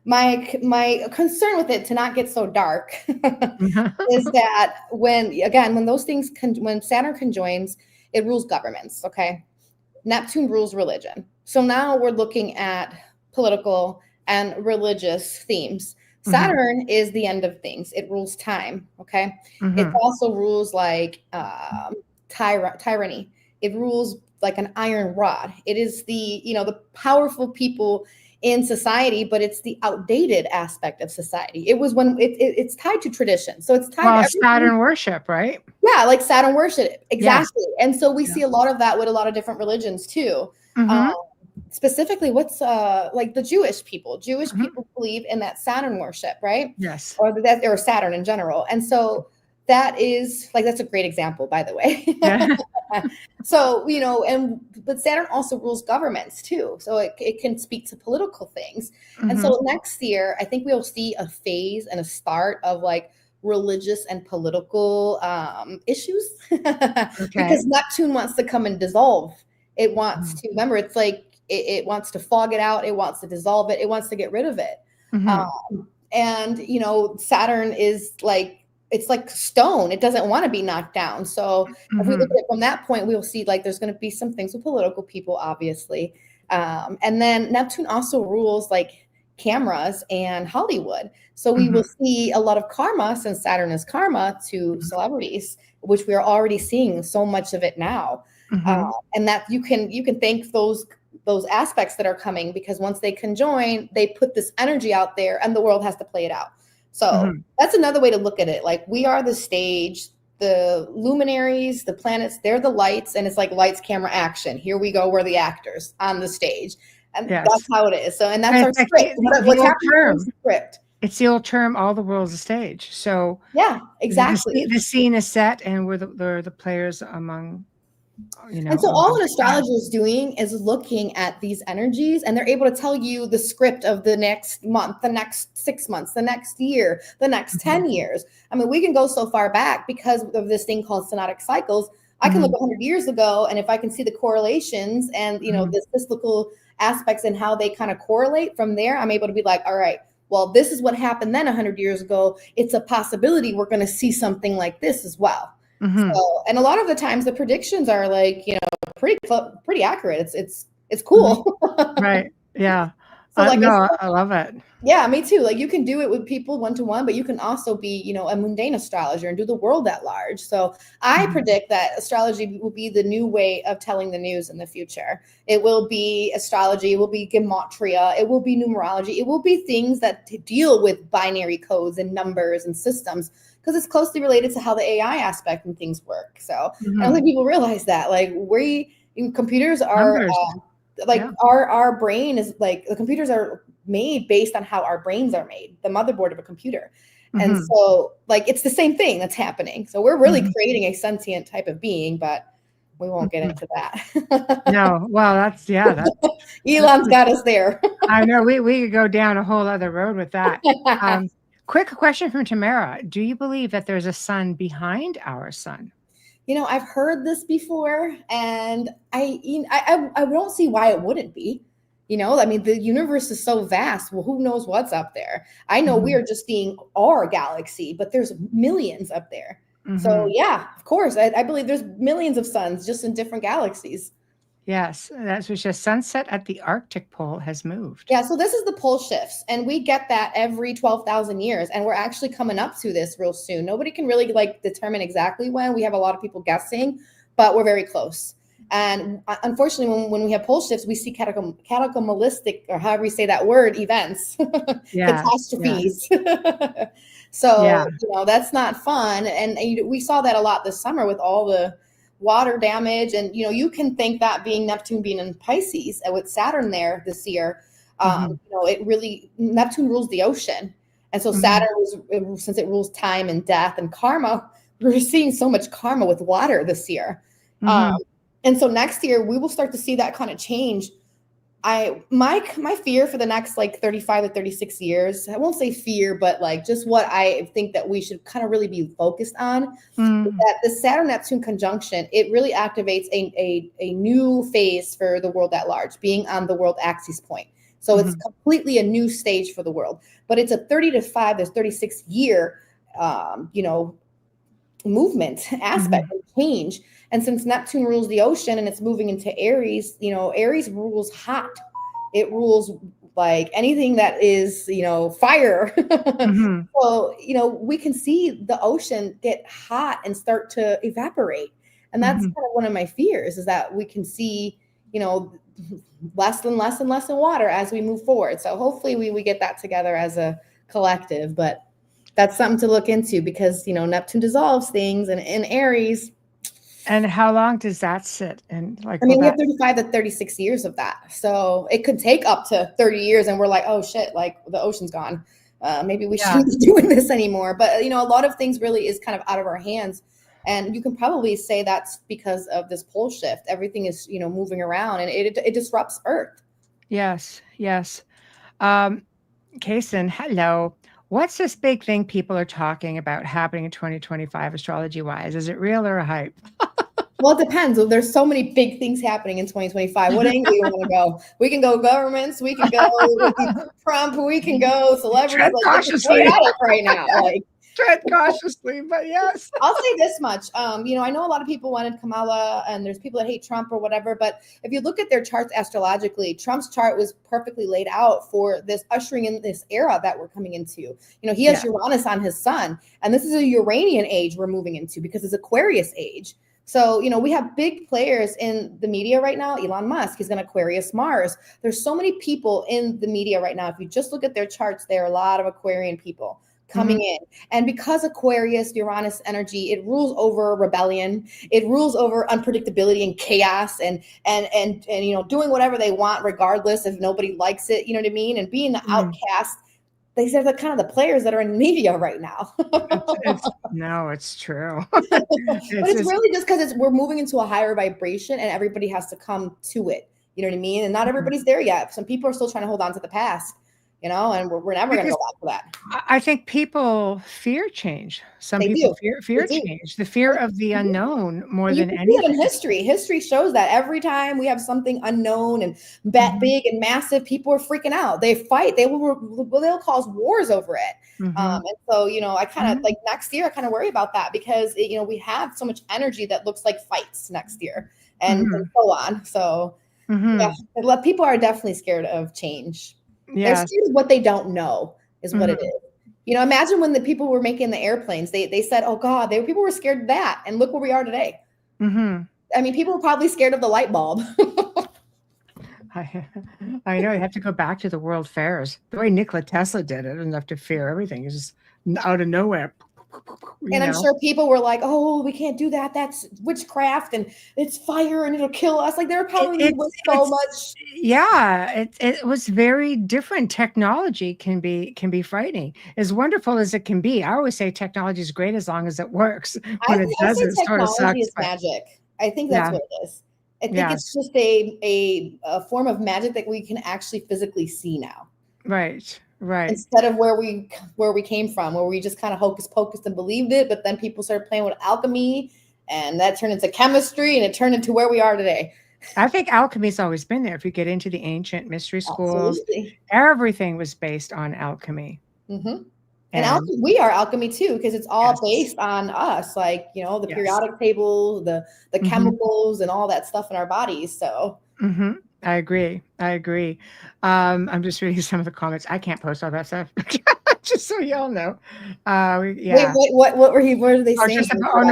my concern with it, to not get so dark, is that when Saturn conjoins, it rules governments. Okay. Neptune rules religion. So now we're looking at political and religious themes. Saturn is the end of things. It rules time. Okay. It also rules like tyranny. It rules like an iron rod. It is the powerful people in society, but it's the outdated aspect of society. It was when it's tied to tradition. So it's tied to Saturn worship, right? Yeah, like Saturn worship. Exactly. Yeah. And so we see a lot of that with a lot of different religions too. specifically what's like the Jewish people. Jewish people believe in that Saturn worship, right? Yes. Or Saturn in general. And so that is like, that's a great example, by the way. Yeah. So, but Saturn also rules governments too. So it can speak to political things. And so next year, I think we'll see a phase and a start of like religious and political issues because Neptune wants to come and dissolve. It wants to, remember, it's like, it wants to fog it out. It wants to dissolve it. It wants to get rid of it. And, Saturn is like, it's like stone. It doesn't want to be knocked down. So if we look at it from that point, we'll see like there's going to be some things with political people, obviously. And then Neptune also rules like cameras and Hollywood. So we will see a lot of karma, since Saturn is karma, to celebrities, which we are already seeing so much of it now. And that you can thank those aspects that are coming, because once they conjoin, they put this energy out there and the world has to play it out. So that's another way to look at it. Like, we are the stage, the luminaries, the planets, they're the lights, and it's like lights, camera, action. Here we go. We're the actors on the stage. And that's how it is. So, and that's our script. What's happening is the script. It's the old term, all the world's a stage. So yeah, exactly. The scene is set and we're the players among, And so all an astrologer is doing is looking at these energies, and they're able to tell you the script of the next month, the next 6 months, the next year, the next 10 years. I mean, we can go so far back because of this thing called synodic cycles. I can look 100 years ago, and if I can see the correlations and, the cyclical aspects and how they kind of correlate from there, I'm able to be like, all right, well, this is what happened then 100 years ago. It's a possibility we're going to see something like this as well. So, and a lot of the times the predictions are like, pretty accurate. It's cool. Right. Yeah. So I love it. Yeah, me too. Like, you can do it with people one-to-one, but you can also be, a mundane astrologer and do the world at large. So I predict that astrology will be the new way of telling the news in the future. It will be astrology. It will be gematria. It will be numerology. It will be things that deal with binary codes and numbers and systems, because it's closely related to how the AI aspect and things work. So I don't think people realize that. Like, computers are our brain is like, the computers are made based on how our brains are made, the motherboard of a computer. And so like, it's the same thing that's happening. So we're really creating a sentient type of being, but we won't get into that. No. Well, that's Elon's got us there. I know we could go down a whole other road with that. Quick question from Tamara. Do you believe that there's a sun behind our sun? I've heard this before, and I don't see why it wouldn't be. I mean, the universe is so vast. Well, who knows what's up there? I know we are just seeing our galaxy, but there's millions up there. So yeah, of course, I believe there's millions of suns just in different galaxies. Yes, that's what says sunset at the Arctic pole has moved. Yeah, so this is the pole shifts, and we get that every 12,000 years, and we're actually coming up to this real soon. Nobody can really determine exactly when. We have a lot of people guessing, but we're very close. And unfortunately, when we have pole shifts, we see cataclysmic, or however you say that word, events, catastrophes. So, that's not fun. And we saw that a lot this summer with all the water damage. And, you can think that Neptune being in Pisces and with Saturn there this year, Neptune rules the ocean. And so Saturn since it rules time and death and karma, we're seeing so much karma with water this year. And so next year we will start to see that kind of change. My fear for the next 35 to 36 years, I won't say fear, but just what I think that we should kind of really be focused on, is that the Saturn Neptune conjunction, it really activates a new phase for the world at large, being on the world axis point. So it's completely a new stage for the world, but it's a 35 to 36 year, movement aspect and change. And since Neptune rules the ocean and it's moving into Aries, Aries rules hot. It rules anything that is, fire. So, we can see the ocean get hot and start to evaporate. And that's kind of one of my fears, is that we can see, less and less and less in water as we move forward. So hopefully we get that together as a collective, but that's something to look into, because, Neptune dissolves things, and in Aries, And how long does that sit? And like, I mean, we have 35 to 36 years of that. So it could take up to 30 years and we're like, oh shit, like the ocean's gone. Maybe we shouldn't be doing this anymore. But, you know, a lot of things really is kind of out of our hands. And you can probably say that's because of this pole shift. Everything is, you know, moving around and it disrupts Earth. Yes, yes. Kason, hello. What's this big thing people are talking about happening in 2025 astrology-wise? Is it real or a hype? Well, it depends. There's so many big things happening in 2025. What angle you want to go? We can go governments. We can go Trump. We can go celebrities. Tread like cautiously right now. Like, tread cautiously, but yes. I'll say this much. You know, I know a lot of people wanted Kamala, and there's people that hate Trump or whatever. But if you look at their charts astrologically, Trump's chart was perfectly laid out for this ushering in this era that we're coming into. You know, he has Uranus on his sun, and this is a Uranian age we're moving into because it's Aquarius age. So, you know, we have big players in the media right now. Elon Musk, he's going to Aquarius Mars. There's so many people in the media right now. If you just look at their charts, there are a lot of Aquarian people coming in. And because Aquarius, Uranus energy, it rules over rebellion. It rules over unpredictability and chaos and you know, doing whatever they want, regardless if nobody likes it, you know what I mean? And being the outcast. These are the kind of the players that are in media right now. No, it's true. But it's really just because we're moving into a higher vibration and everybody has to come to it. You know what I mean? And not everybody's there yet. Some people are still trying to hold on to the past, you know, and we're never going to go back to that. I think people fear change. Some people fear change, the fear of the unknown more than anything. In history shows that every time we have something unknown and big and massive, people are freaking out. They fight. They'll cause wars over it. And so, you know, I kind of like next year, I kind of worry about that because, you know, we have so much energy that looks like fights next year and so on. So yeah, people are definitely scared of change. They're scared of what they don't know is what it is. You know, imagine when the people were making the airplanes, they said, oh God, people were scared of that. And look where we are today. I mean, people were probably scared of the light bulb. I know. You have to go back to the world fairs. The way Nikola Tesla did it, enough to fear everything. It's just out of nowhere. And I'm sure people were like, oh, we can't do that. That's witchcraft and it's fire and it'll kill us. Like there probably was so much. Yeah, it was very different. Technology can be frightening. As wonderful as it can be. I always say technology is great as long as it works. When it doesn't, it sort of sucks. Is magic. I think that's what it is. I think it's just a form of magic that we can actually physically see now. Right. Instead of where we came from, where we just kind of hocus pocus and believed it, but then people started playing with alchemy and that turned into chemistry and it turned into where we are today. I think alchemy's always been there. If you get into the ancient mystery schools, everything was based on alchemy. And we are alchemy too, because it's all based on us, like, you know, the periodic table, the chemicals and all that stuff in our bodies. So I agree. I'm just reading some of the comments. I can't post all that stuff. Just so y'all know. Wait, what were they saying?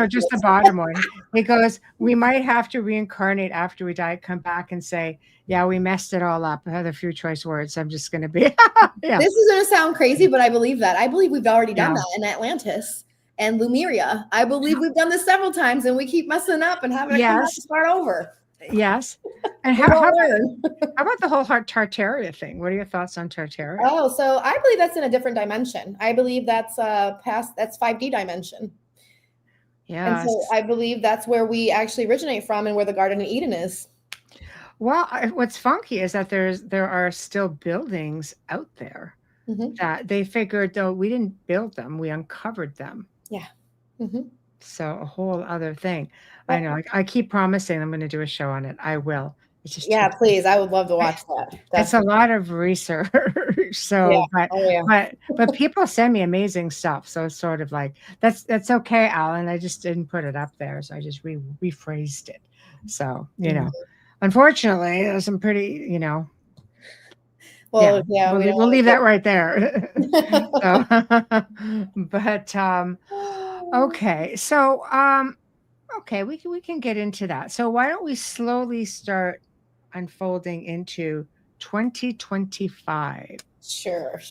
Just the bottom one. It goes, we might have to reincarnate after we die, come back and say, yeah, we messed it all up. I had a few choice words. I'm just going to be. This is going to sound crazy, but I believe that. I believe we've already done that in Atlantis and Lemuria. I believe we've done this several times and we keep messing up and having to come back and start over. Yes. And how about the whole Tartaria thing? What are your thoughts on Tartaria? Oh, so I believe that's in a different dimension. I believe that's that's 5D dimension. Yeah. And so I believe that's where we actually originate from and where the Garden of Eden is. Well, what's funky is that there are still buildings out there that they figured, though we didn't build them, we uncovered them. Yeah. So a whole other thing. I know. I keep promising I'm going to do a show on it. I will. It's just please. I would love to watch that. It's a lot of research. So, but people send me amazing stuff. So it's sort of like that's okay, Alan. I just didn't put it up there, so I just rephrased it. So unfortunately, there's some pretty, Well, we'll leave that right there. Okay. So, we can get into that. So why don't we slowly start unfolding into 2025? Sure.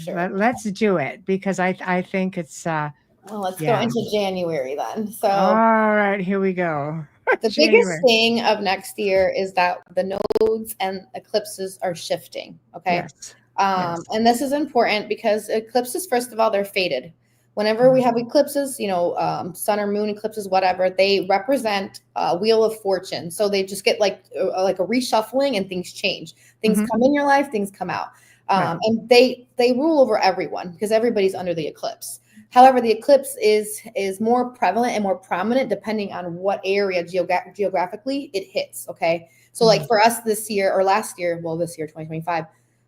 Let's do it because I think it's. Well, let's go into January then. So. All right, here we go. The biggest thing of next year is that the nodes and eclipses are shifting. Okay. Yes. Yes. And this is important because eclipses, first of all, they're fated. Whenever we have eclipses, sun or moon eclipses, whatever, they represent a wheel of fortune. So they just get like a reshuffling and things change. Things come in your life, things come out. And they rule over everyone because everybody's under the eclipse. However, the eclipse is more prevalent and more prominent depending on what area geographically it hits. Okay. So like for us this year or last year, this year, 2025,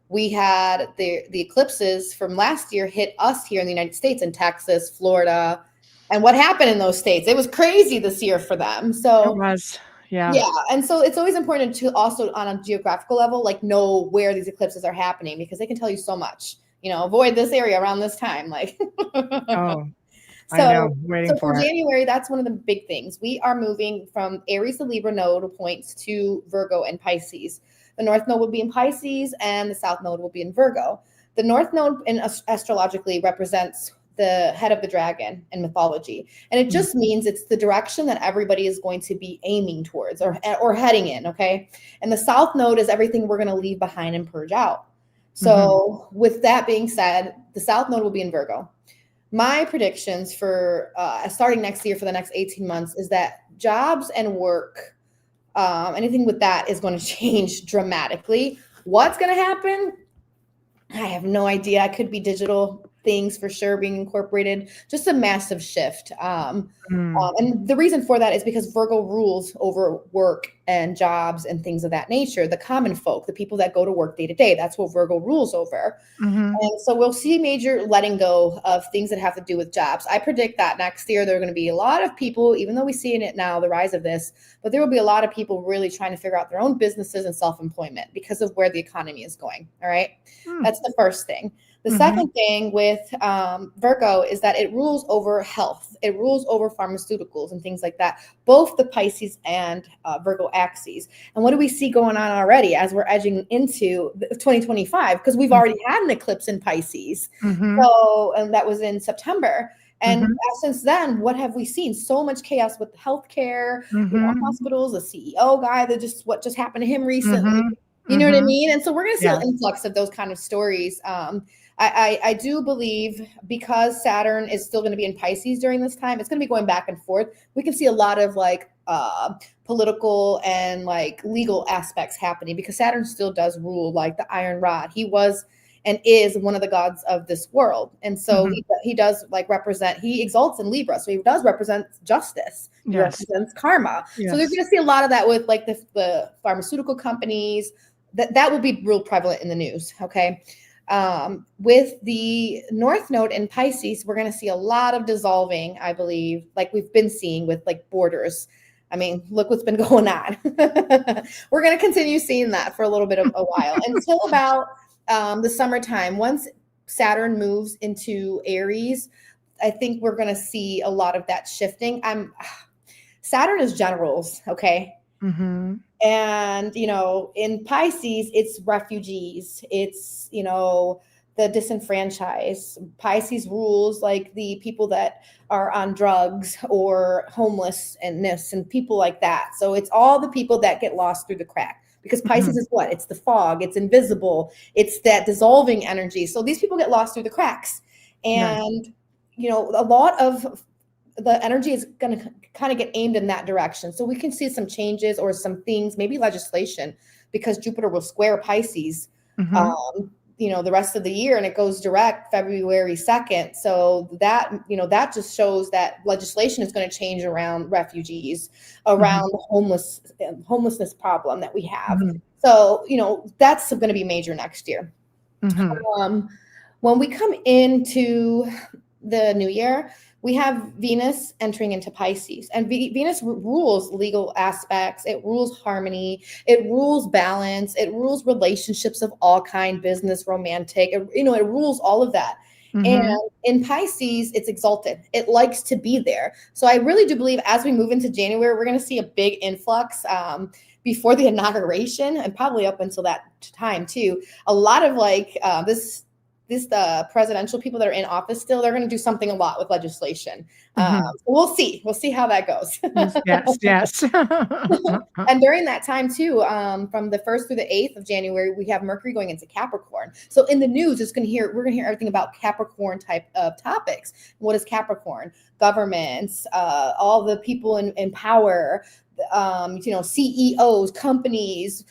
we had the eclipses from last year hit us here in the United States in Texas, Florida. And what happened in those states? It was crazy this year for them. So it was. Yeah. Yeah. And so it's always important to also on a geographical level, like know where these eclipses are happening because they can tell you so much. Avoid this area around this time. Like, I know. Waiting for January, that's one of the big things. We are moving from Aries to Libra node points to Virgo and Pisces. The North Node will be in Pisces and the South Node will be in Virgo. The North Node astrologically represents the head of the dragon in mythology. And it just means it's the direction that everybody is going to be aiming towards or heading in, okay? And the South Node is everything we're going to leave behind and purge out. So with that being said, the South Node will be in Virgo. My predictions for starting next year for the next 18 months is that jobs and work, anything with that is going to change dramatically. What's going to happen? I have no idea. It could be digital things for sure being incorporated, just a massive shift. And the reason for that is because Virgo rules over work and jobs and things of that nature. The common folk, the people that go to work day to day, that's what Virgo rules over. And so we'll see major letting go of things that have to do with jobs. I predict that next year there are going to be a lot of people, even though we see in it now, the rise of this, but there will be a lot of people really trying to figure out their own businesses and self-employment because of where the economy is going. All right. That's the first thing. The second thing with Virgo is that it rules over health. It rules over pharmaceuticals and things like that, both the Pisces and Virgo axes. And what do we see going on already as we're edging into 2025? Because we've already had an eclipse in Pisces. So, and that was in September. And since then, what have we seen? So much chaos with healthcare, hospitals, the CEO guy, what just happened to him recently. You know what I mean? And so we're going to see an influx of those kind of stories. I do believe because Saturn is still going to be in Pisces during this time, it's going to be going back and forth. We can see a lot of like political and like legal aspects happening because Saturn still does rule like the iron rod. He was and is one of the gods of this world. And so he does like he exalts in Libra. So he does represent justice. He represents karma. So they're going to see a lot of that with like the pharmaceutical companies. That will be real prevalent in the news. Okay. With the North Node in Pisces, we're going to see a lot of dissolving, I believe, like we've been seeing with like borders. I mean, look what's been going on. We're going to continue seeing that for a little bit of a while until about the summertime. Once Saturn moves into Aries, I think we're going to see a lot of that shifting. Saturn is generals. Okay. And, in Pisces, it's refugees. It's, the disenfranchised. Pisces rules like the people that are on drugs or homelessness and people like that. So it's all the people that get lost through the crack because Pisces is what? It's the fog. It's invisible. It's that dissolving energy. So these people get lost through the cracks. And, a lot of the energy is going to kind of get aimed in that direction. So we can see some changes or some things, maybe legislation, because Jupiter will square Pisces, the rest of the year, and it goes direct February 2nd. So that, that just shows that legislation is going to change around refugees, around the homelessness problem that we have. So, that's going to be major next year. When we come into the new year, we have Venus entering into Pisces, and Venus rules legal aspects. It rules harmony. It rules balance. It rules relationships of all kind, business, romantic. It rules all of that. And in Pisces, it's exalted. It likes to be there. So I really do believe as we move into January, we're going to see a big influx before the inauguration and probably up until that time too. A lot of like this the presidential people that are in office still, they're going to do something a lot with legislation. So we'll see how that goes. Yes. And during that time too, from the 1st through the 8th of January, we have Mercury going into Capricorn. So in the news, we're going to hear everything about Capricorn type of topics. What is Capricorn? Governments, all the people in power, CEOs, companies.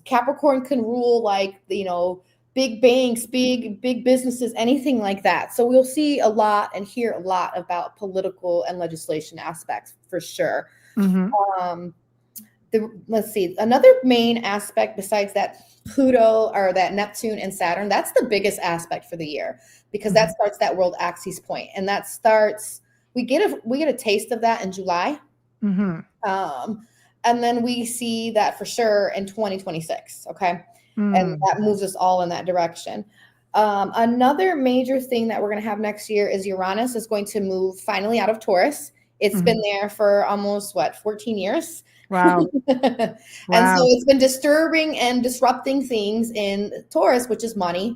Capricorn can rule like, big banks, big businesses, anything like that. So we'll see a lot and hear a lot about political and legislation aspects for sure. Let's see, another main aspect besides that Pluto or that Neptune and Saturn, that's the biggest aspect for the year, because that starts that world axis point, and that starts, we get a taste of that in July. And then we see that for sure in 2026. Okay. And that moves us all in that direction. Another major thing that we're going to have next year is Uranus is going to move finally out of Taurus. It's been there for almost 14 years. Wow. And so it's been disturbing and disrupting things in Taurus, which is money,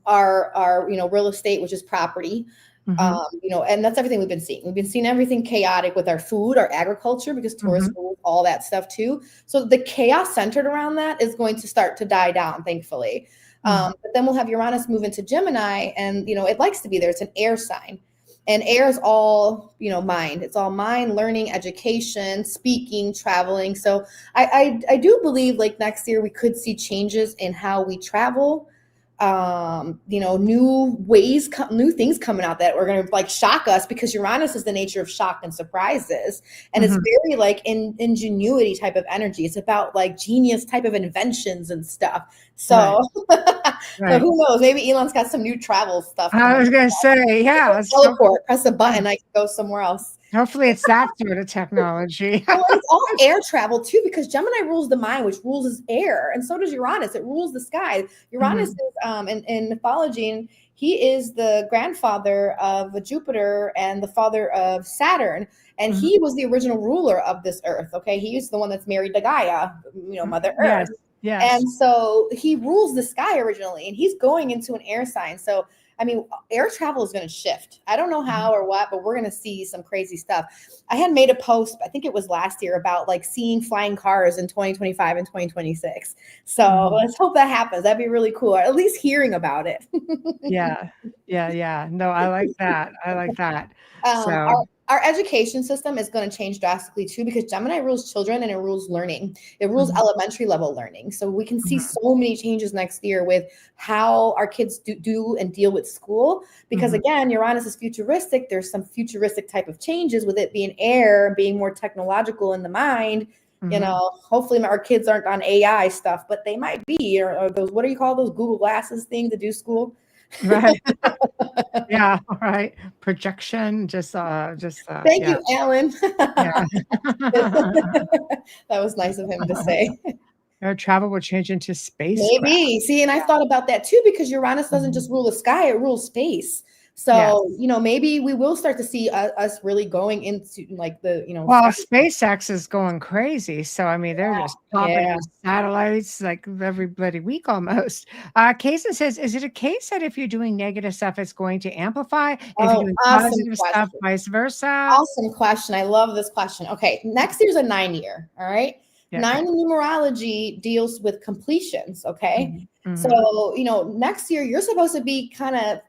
our real estate, which is property. And that's everything we've been seeing. We've been seeing everything chaotic with our food, our agriculture, because Taurus rules all that stuff too. So the chaos centered around that is going to start to die down, thankfully. But then we'll have Uranus move into Gemini, and it likes to be there. It's an air sign, and air is all mind. It's all mind, learning, education, speaking, traveling. So I do believe like next year we could see changes in how we travel. New ways, new things coming out that are going to like shock us, because Uranus is the nature of shock and surprises. And it's very like ingenuity type of energy. It's about like genius type of inventions and stuff. So, so who knows? Maybe Elon's got some new travel stuff. I was going to say, yeah. Teleport, press a button, I can go somewhere else. Hopefully it's that sort of technology. Well, it's all air travel too, because Gemini rules the mind, which rules is air, and so does Uranus. It rules the sky. Uranus is in mythology, and he is the grandfather of Jupiter and the father of Saturn, and he was the original ruler of this earth. Okay, he's the one that's married to Gaia, Mother Earth. Yes. And so he rules the sky originally, and he's going into an air sign. So I mean, air travel is going to shift. I don't know how or what, but we're going to see some crazy stuff. I had made a post, I think it was last year, about like seeing flying cars in 2025 and 2026. So let's hope that happens. That'd be really cool, or at least hearing about it. Yeah. No, I like that. Our education system is going to change drastically too, because Gemini rules children and it rules learning. It rules elementary level learning. So we can see so many changes next year with how our kids do and deal with school. Because again, Uranus is futuristic. There's some futuristic type of changes with it being air, being more technological in the mind. Hopefully our kids aren't on AI stuff, but they might be, or those, what do you call those Google Glasses thing to do school? Right. Yeah. All right. Projection. Thank you, Alan. That was nice of him to say. Air travel will change into space. Maybe. See, and I thought about that too, because Uranus doesn't just rule the sky, it rules space. So, maybe we will start to see us really going into like the, Well, SpaceX is going crazy. So, I mean, they're just popping out satellites like every bloody week almost. Kaysen says, is it a case that if you're doing negative stuff, it's going to amplify? If you're doing positive stuff, vice versa? Awesome question. I love this question. Okay. Next year's a 9-year. All right. Yeah. 9 in numerology deals with completions. Okay. So, next year you're supposed to be kind of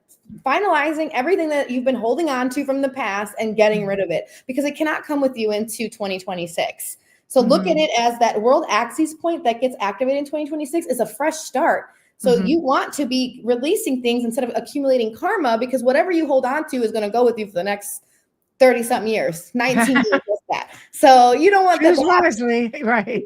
finalizing everything that you've been holding on to from the past and getting rid of it, because it cannot come with you into 2026. So look at it as that world axis point that gets activated in 2026 is a fresh start. So you want to be releasing things instead of accumulating karma, because whatever you hold on to is going to go with you for the next 30 something years, 19 years with that. So you don't want that to happen. Right.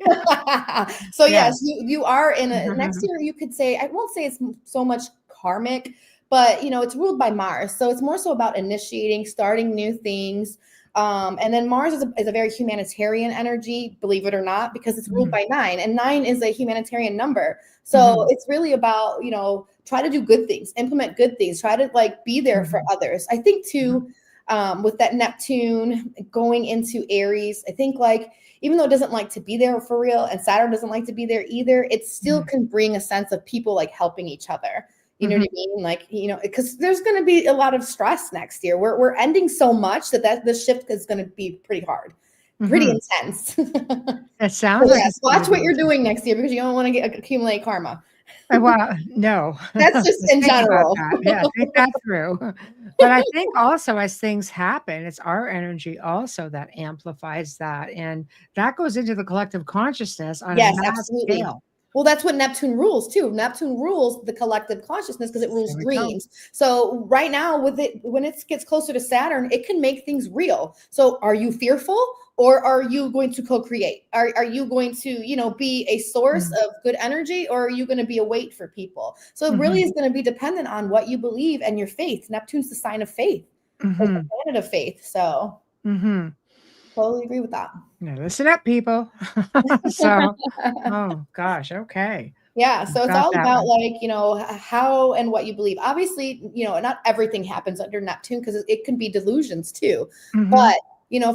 So yes, you are in a next year, you could say, I won't say it's so much karmic, but it's ruled by Mars. So it's more so about initiating, starting new things. And then Mars is a very humanitarian energy, believe it or not, because it's ruled by 9, and 9 is a humanitarian number. So it's really about, try to do good things, implement good things, try to like be there for others. I think too, with that Neptune going into Aries, I think like, even though it doesn't like to be there for real, and Saturn doesn't like to be there either, it still can bring a sense of people like helping each other. You know what I mean? Like, because there's going to be a lot of stress next year. We're ending so much that the shift is going to be pretty hard, pretty intense. It sounds like yes, watch what you're doing next year because you don't want to accumulate karma. Well, no. That's just in general. Yeah, think that through. But I think also as things happen, it's our energy also that amplifies that. And that goes into the collective consciousness on a mass scale. Well, that's what Neptune rules too. Neptune rules the collective consciousness because it rules dreams. So right now when it gets closer to Saturn, it can make things real. So are you fearful? Or are you going to co-create? Are you going to, be a source of good energy, or are you going to be a weight for people? So it really is going to be dependent on what you believe and your faith. Neptune's the sign of faith, it's the planet of faith. So totally agree with that. Now listen up, people. So, oh gosh, okay. Yeah, so it's all about how and what you believe. Obviously, not everything happens under Neptune because it can be delusions too. But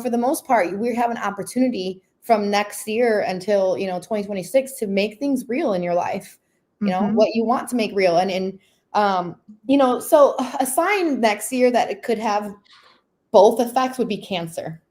for the most part, we have an opportunity from next year until, 2026 to make things real in your life, what you want to make real. And so a sign next year that it could have both effects would be Cancer.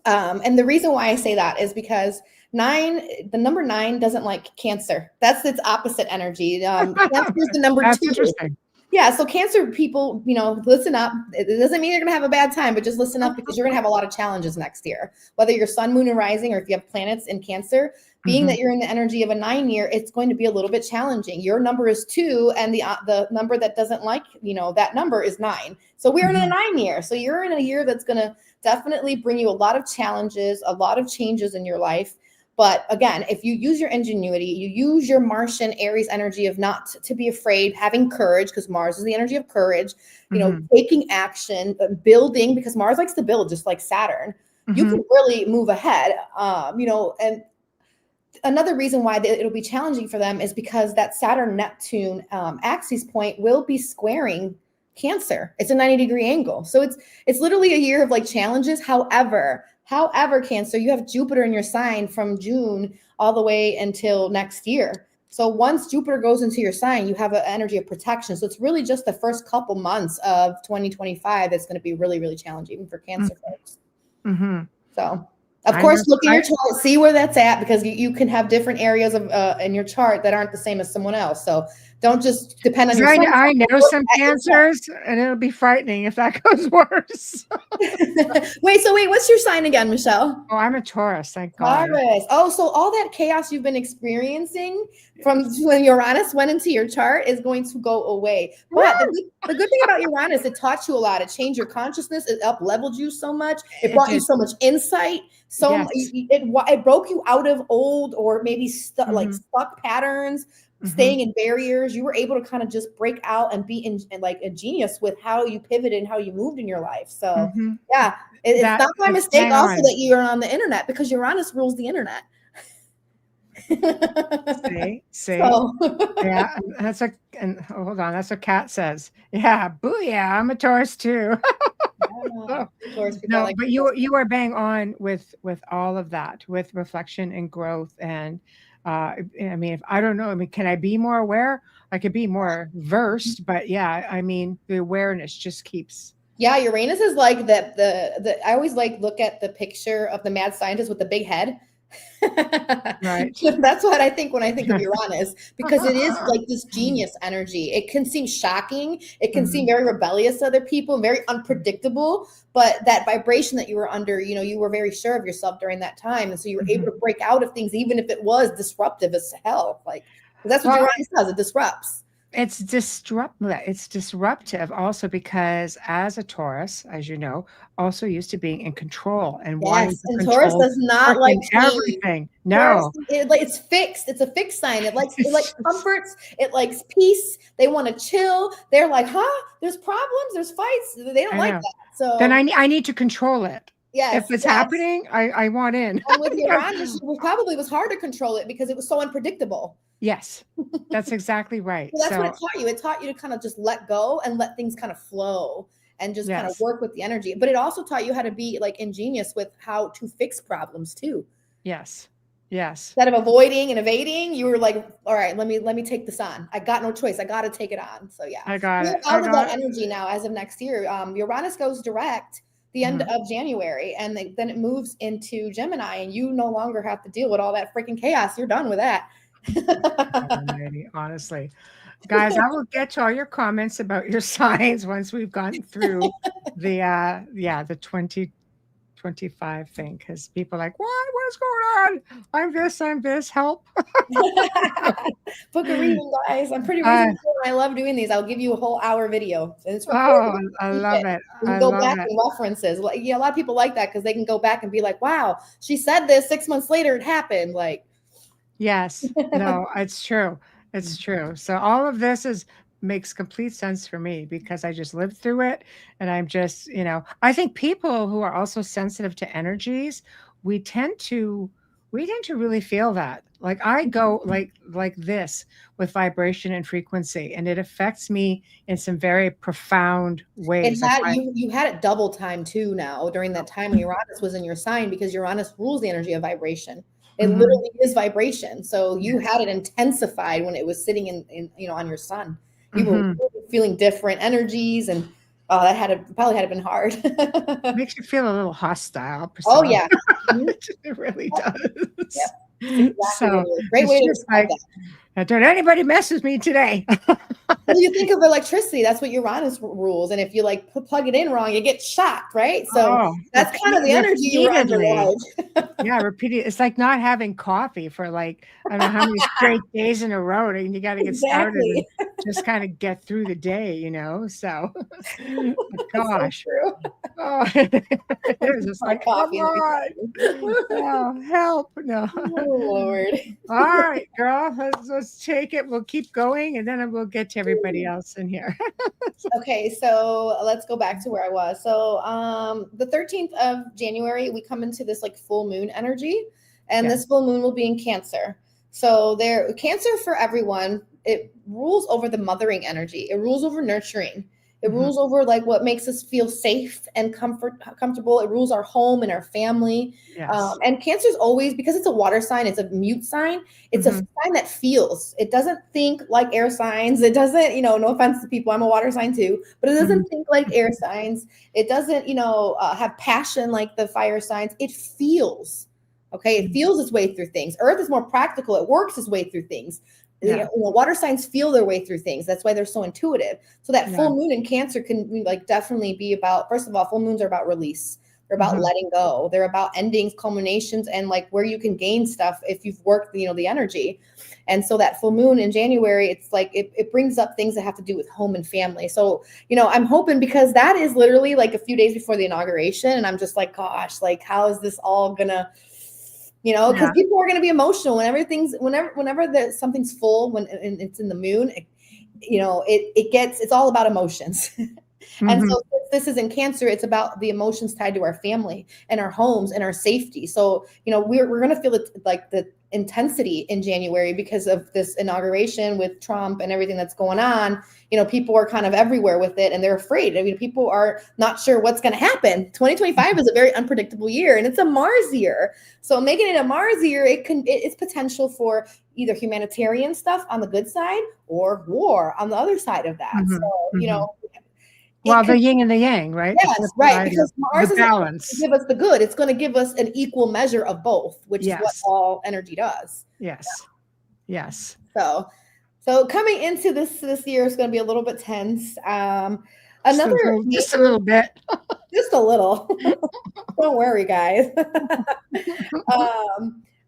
And the reason why I say that is because the number 9 doesn't like Cancer. That's its opposite energy. Cancer is the number 2. Interesting. Yeah, so Cancer people, listen up. It doesn't mean you're going to have a bad time, but just listen up because you're going to have a lot of challenges next year. Whether you're sun, moon, and rising, or if you have planets in Cancer, being that you're in the energy of a 9 year, it's going to be a little bit challenging. Your number is 2, and the number that doesn't like, that number is 9. So we're in a 9 year. So you're in a year that's going to definitely bring you a lot of challenges, a lot of changes in your life. But again, if you use your ingenuity, you use your Martian Aries energy of not to be afraid, having courage, because Mars is the energy of courage, taking action, building, because Mars likes to build just like Saturn, you can really move ahead, and another reason why it'll be challenging for them is because that Saturn-Neptune axis point will be squaring Cancer. It's a 90-degree angle. So it's literally a year of like challenges. However, Cancer, you have Jupiter in your sign from June all the way until next year. So once Jupiter goes into your sign, you have an energy of protection. So it's really just the first couple months of 2025 that's going to be really, really challenging for Cancer folks. So, of course, look at your chart, see where that's at, because you can have different areas of in your chart that aren't the same as someone else. So don't just depend on your I know some Cancers, and it'll be frightening if that goes worse. Wait, what's your sign again, Michelle? Oh, I'm a Taurus, thank God. Taurus. Oh, so all that chaos you've been experiencing from when Uranus went into your chart is going to go away. But the good thing about Uranus, it taught you a lot. It changed your consciousness. It up-leveled you so much. It brought you so much insight. It broke you out of old or maybe stuck patterns. Staying in barriers, you were able to kind of just break out and be in like a genius with how you pivoted and how you moved in your life. So it's not my mistake also that you're on the internet, because Uranus rules the internet. See. Yeah, hold on, that's what Kat says. Yeah, booyah, I'm a Taurus too. No, but you are bang on with all of that, with reflection and growth. And I mean, if I don't know, can I be more aware? I could be more versed, but the awareness just keeps. Yeah, Uranus is like the I always look at the picture of the mad scientist with the big head. Right. That's what I think when I think of Uranus, because it is like this genius energy. It can seem shocking. It can seem very rebellious to other people, very unpredictable. But that vibration that you were under, you were very sure of yourself during that time. And so you were able to break out of things, even if it was disruptive as hell. Like, that's what Uranus does. It disrupts. It's disruptive also because as a Taurus, as you know, also used to being in control and wanting to control. Taurus does not like everything. No, it's fixed. It's a fixed sign. It likes comforts. It likes peace. They want to chill. They're like, there's problems. There's fights. They don't like that. So then I need to control it. Yes, if it's happening, I want in. And with Uranus, it probably was hard to control it because it was so unpredictable. Yes, that's exactly right. So that's what it taught you. It taught you to kind of just let go and let things kind of flow and just kind of work with the energy. But it also taught you how to be like ingenious with how to fix problems too. Yes. Yes. Instead of avoiding and evading, you were like, all right, let me take this on. I got no choice. I got to take it on. So yeah, I got we're it. out of that energy now as of next year. Uranus goes direct the end of January, and then it moves into Gemini, and you no longer have to deal with all that freaking chaos. You're done with that. Alrighty, honestly. Guys, I will get to all your comments about your signs once we've gotten through the 2025 thing, because people are like, what's going on? I'm this, help. Book a reading, guys. I'm pretty reasonable. I love doing these. I'll give you a whole hour video. And it's recorded. I love it. You can go back and references. Well, yeah, a lot of people like that because they can go back and be like, wow, she said this 6 months later, it happened. Like, yes, no, it's true. It's true. So all of this makes complete sense for me because I just lived through it. And I'm just, I think people who are also sensitive to energies, we tend to really feel that. Like I go like this with vibration and frequency, and it affects me in some very profound ways. You had it double time too now during that time when Uranus was in your sign, because Uranus rules the energy of vibration. It literally is vibration. So you had it intensified when it was sitting in on your sun. You were really feeling different energies, and that probably had been hard. It makes you feel a little hostile. Priscilla. Oh yeah, it really does. Yep. Exactly. So great way to describe that. Don't anybody mess with me today. Well, you think of electricity, that's what Uranus rules. And if you like plug it in wrong, you get shocked, right? So that's kind of the energy you were under. Yeah, repeat it. It's like not having coffee for like, I don't know how many straight days in a row, and you got to get started and just kind of get through the day, So, gosh. So oh, it was just like, coffee. Oh, help. No. Oh, Lord. All right, girl, let's take it. We'll keep going, and then we'll get to everybody else in here. Okay, so let's go back to where I was. So the 13th of January, we come into this like full moon energy, and this full moon will be in Cancer. So Cancer for everyone, it rules over the mothering energy. It rules over nurturing. It rules over like what makes us feel safe and comfortable. It rules our home and our family. Yes. And Cancer is always, because it's a water sign, it's a mute sign. It's a sign that feels. It doesn't think like air signs. It doesn't, no offense to people, I'm a water sign too, but it doesn't think like air signs. It doesn't, have passion like the fire signs. It feels. Okay. It feels its way through things. Earth is more practical. It works its way through things. Yeah. Water signs feel their way through things. That's why they're so intuitive. So that full moon in Cancer can like definitely be about, first of all, full moons are about release. They're about letting go. They're about endings, culminations, and like where you can gain stuff if you've worked, the energy. And so that full moon in January, it's like, it brings up things that have to do with home and family. So, I'm hoping, because that is literally like a few days before the inauguration. And I'm just like, gosh, like, how is this all gonna, because people are going to be emotional whenever something's full, when it's in the moon, it's all about emotions. And so this is in Cancer, it's about the emotions tied to our family and our homes and our safety. So, we're going to feel it like the intensity in January because of this inauguration with Trump and everything that's going on. People are kind of everywhere with it, and they're afraid. I mean, people are not sure what's going to happen. 2025 is a very unpredictable year, and it's a Mars year. So making it a Mars year, it's potential for either humanitarian stuff on the good side or war on the other side of that. So, well, the yin and the yang, right? Yes, right. Because Mars is balance. To give us the good. It's going to give us an equal measure of both, which is what all energy does. Yes. Yeah. Yes. So coming into this year is going to be a little bit tense. Just a little bit. Just a little. Don't worry, guys.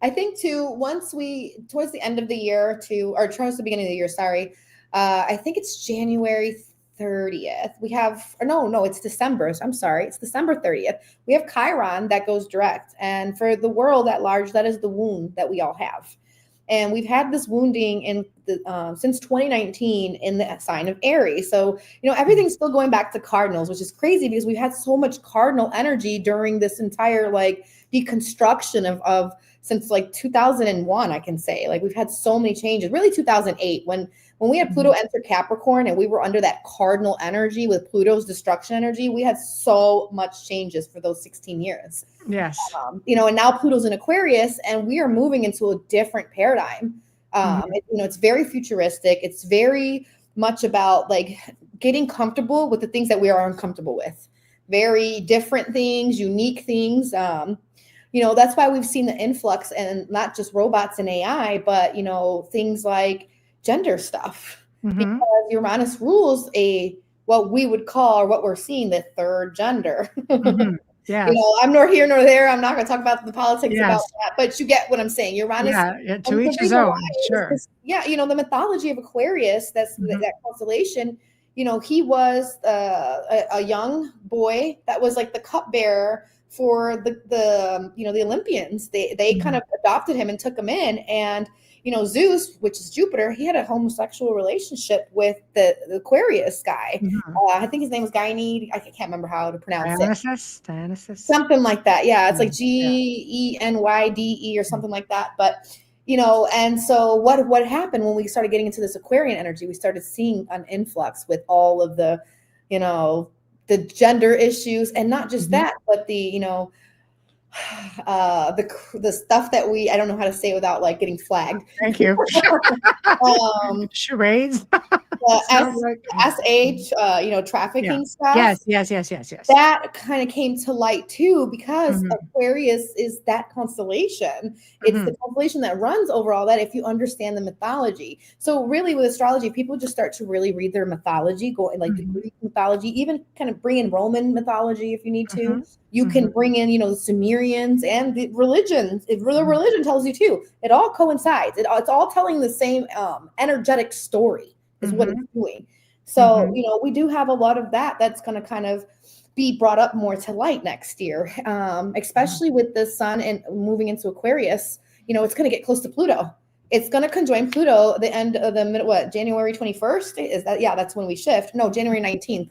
I think towards the end of the year or towards the beginning of the year, sorry. I think it's January 30th. We have, it's December. I'm sorry. It's December 30th. We have Chiron that goes direct. And for the world at large, that is the wound that we all have. And we've had this wounding since 2019 in the sign of Aries. So, everything's still going back to cardinals, which is crazy because we've had so much cardinal energy during this entire like deconstruction of since like 2001, I can say. Like we've had so many changes. Really 2008 when we had Pluto enter Capricorn and we were under that cardinal energy with Pluto's destruction energy, we had so much changes for those 16 years. Yes. And now Pluto's in Aquarius and we are moving into a different paradigm. It's very futuristic. It's very much about like getting comfortable with the things that we are uncomfortable with. Very different things, unique things. That's why we've seen the influx and not just robots and AI, but, things like gender stuff. Because Uranus rules what we would call, or what we're seeing, the third gender. Yes. I'm nor here nor there. I'm not going to talk about the politics about that, but you get what I'm saying. Uranus, to each his own. Sure. The mythology of Aquarius, that's that constellation. He was a young boy that was like the cupbearer for the Olympians. They kind of adopted him and took him in, and Zeus, which is Jupiter, he had a homosexual relationship with the Aquarius guy. I think his name was Ganymede. I can't remember how to pronounce it. Dionysus. Something like that. Yeah, it's like Genyde or something like that. But and so what happened when we started getting into this Aquarian energy? We started seeing an influx with all of the the gender issues, and not just that, but the the stuff that I don't know how to say without like getting flagged. Thank you. Charades. SH, trafficking stuff. Yes. That kind of came to light too, because Aquarius is that constellation. It's the constellation that runs over all that, if you understand the mythology. So really with astrology, people just start to really read their mythology, go like the Greek mythology, even kind of bring in Roman mythology if you need to. You can bring in, the Sumerians and the religions. The religion tells you too. It all coincides. It's all telling the same energetic story. Is what it's doing. So, we do have a lot of that's going to kind of be brought up more to light next year, especially with the sun and moving into Aquarius. It's going to get close to Pluto. It's going to conjoin Pluto the end of January 21st? Is that? Yeah, that's when we shift. No, January 19th.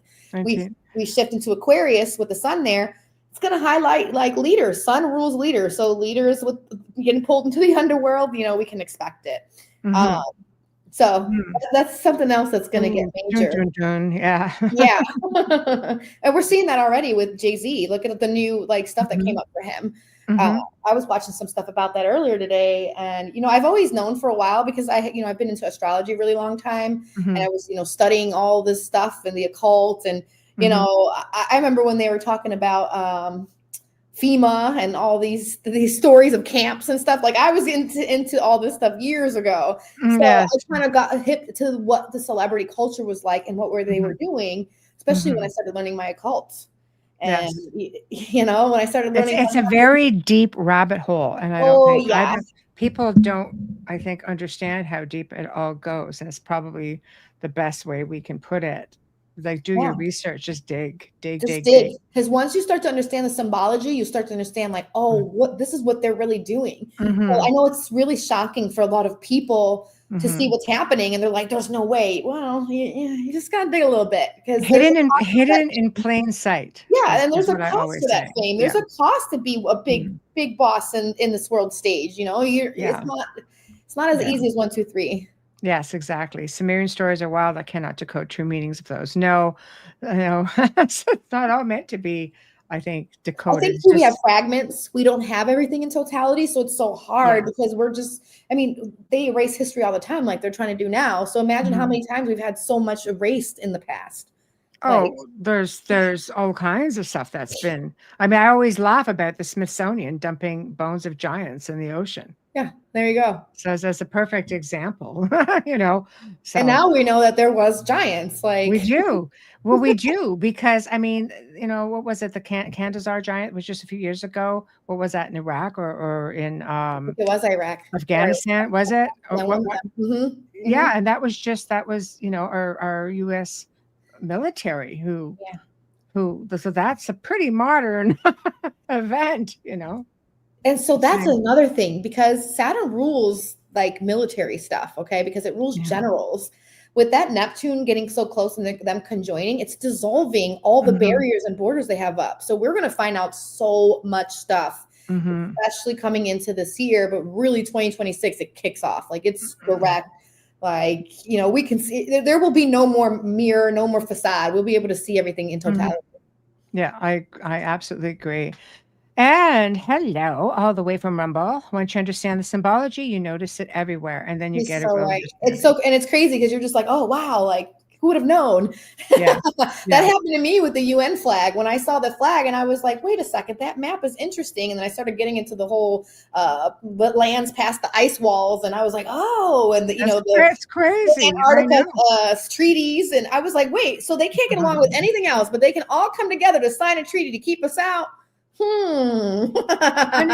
We shift into Aquarius with the sun there. It's going to highlight like leaders. Sun rules leaders. So leaders with getting pulled into the underworld, we can expect it. So that's something else that's going to get major. Yeah. And we're seeing that already with Jay-Z. Look at the new stuff that came up for him. I was watching some stuff about that earlier today. And, I've always known for a while, because I've been into astrology a really long time. And I was, studying all this stuff and the occult. And, I remember when they were talking about FEMA and all these stories of camps and stuff. Like I was into all this stuff years ago. So I kind of got hip to what the celebrity culture was like and what they were doing, especially when I started learning my occult. And when I started learning, it's a very deep rabbit hole, and I don't think people don't, I think, understand how deep it all goes, and it's probably the best way we can put it. Like, do your research, just dig. Because once you start to understand the symbology, you start to understand this is what they're really doing. So I know it's really shocking for a lot of people to see what's happening, and they're like, "There's no way." Well, you just gotta dig a little bit, because hidden in plain sight. Yeah, and there's a cost to that fame. There's a cost to be a big boss in this world stage. It's not as easy as 1, 2, 3. Yes, exactly. Sumerian stories are wild. I cannot decode true meanings of those. No, it's not all meant to be, I think, decoded. I think we have fragments. We don't have everything in totality. So it's so hard because they erase history all the time, like they're trying to do now. So imagine how many times we've had so much erased in the past. There's all kinds of stuff that's been. I always laugh about the Smithsonian dumping bones of giants in the ocean. Yeah, there you go. So that's a perfect example, So, and now we know that there was giants. We do. Well, we do, because what was it? The Kandahar giant was just a few years ago. What was that, in Iraq or in? It was Iraq. Afghanistan, was it? Yeah, and that was our U.S. military who. So that's a pretty modern event, And so that's another thing, because Saturn rules like military stuff, okay? Because it rules generals. With that Neptune getting so close and them conjoining, it's dissolving all the barriers and borders they have up. So we're going to find out so much stuff especially coming into this year, but really 2026, it kicks off. Like it's direct. Like, you know, we can see there will be no more mirror, no more facade. We'll be able to see everything in totality. Yeah, I absolutely agree. And hello, all the way from Rumble. Once you understand the symbology, you notice it everywhere, and then you get it. Right. It's so, and it's crazy because you're just like, oh wow, like who would have known? Yeah. That happened to me with the UN flag. When I saw the flag, and I was like, wait a second, that map is interesting. And then I started getting into the whole lands past the ice walls, and I was like, oh, and that's crazy. The Antarctica treaties, and I was like, wait, so they can't get along with anything else, but they can all come together to sign a treaty to keep us out. Funny